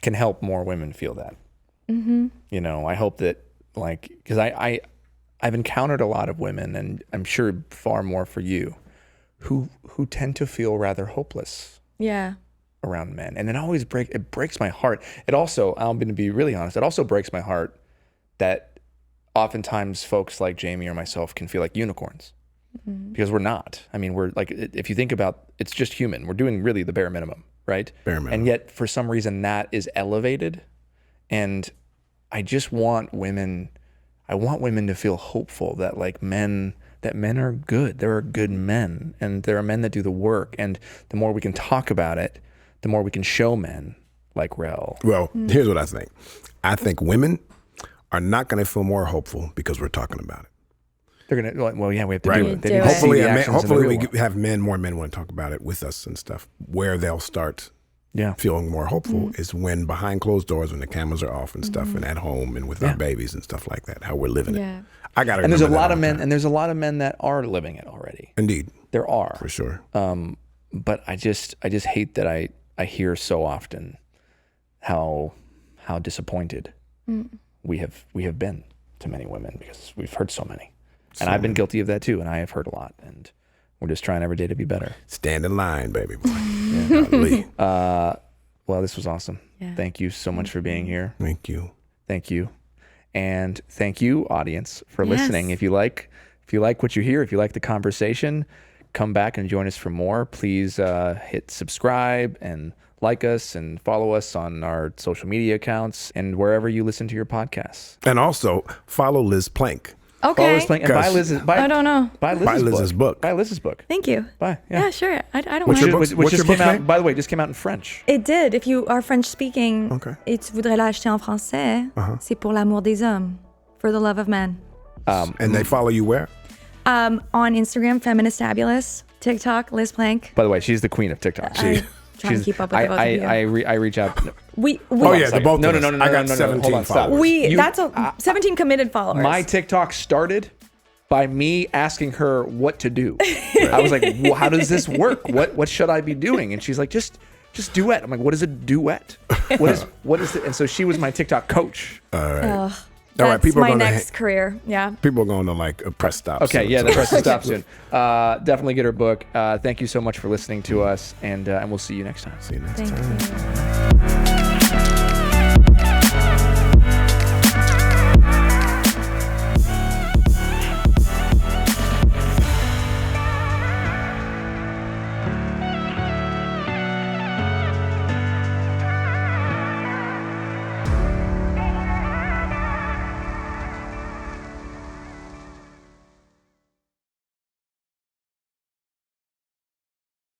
can help more women feel that. You know, I hope that, like, because I've encountered a lot of women, and I'm sure far more for you, who tend to feel rather hopeless. Yeah. Around men, and it breaks my heart. It also, I'm going to be really honest, it also breaks my heart that oftentimes folks like Jamie or myself can feel like unicorns. because we're not. I mean, we're like, if you think about, it's just human. We're doing really the bare minimum, right? Bare minimum. And yet, for some reason, that is elevated. And I just want women. I want women to feel hopeful that men are good. There are good men, and there are men that do the work. And the more we can talk about it, the more we can show men like Rel. Well, here's what I think. I think women are not going to feel more hopeful because we're talking about it. They're gonna. Well, yeah, we have to Right. do it. They Do need it. to see the Hopefully, actions in the real we one. have more men want to talk about it with us and stuff. Where they'll start Yeah. feeling more hopeful is when behind closed doors, when the cameras are off and stuff, and at home and with our babies and stuff like that. How we're living Yeah. it. I got to. And there's a lot of men, and there's a lot of men that are living it already. Indeed, There are. for sure. But I just hate that I hear so often how disappointed we have been to many women because we've hurt so many. And I've been guilty of that too, and I have hurt a lot. And we're just trying every day to be better. Stand in line, baby boy. Golly. Well, this was awesome. Yeah. Thank you so much for being here. Thank you. Thank you. And thank you, audience, for Yes. listening. If you like what you hear, if you like the conversation, come back and join us for more. Please hit subscribe and like us and follow us on our social media accounts and wherever you listen to your podcasts. And also follow Liz Plank. Follow Okay. us playing and buy Liz's. I don't know. Buy Liz's book. Buy Liz's book. Thank you. Buy. Yeah, sure. I don't What's mind. your book? Which What's just your came book out. name? By the way, just came out in French. It did. If you are French speaking, Okay. et tu voudrais l'acheter en français, c'est pour l'amour des hommes, for the love of men. And they follow you where? On Instagram, Feministabulous, TikTok, Liz Plank. By the way, she's the queen of TikTok. I try to keep up with the both of you. I reach out. We Oh yeah, the both No, of no, us. no, no, I got no, no, no. 17 Hold on, stop. followers. That's 17 committed followers. My TikTok started by me asking her what to do. I was like, well, how does this work? What should I be doing? And she's like, just duet. I'm like, what is a duet? What is it? And so she was my TikTok coach. That's All right, people are my gonna next career. Yeah. People are going to like a press stop. Okay, soon, yeah, so- the rest of stop soon. Definitely get her book. Thank you so much for listening to us, and we'll see you next time. See you next Thank time. you.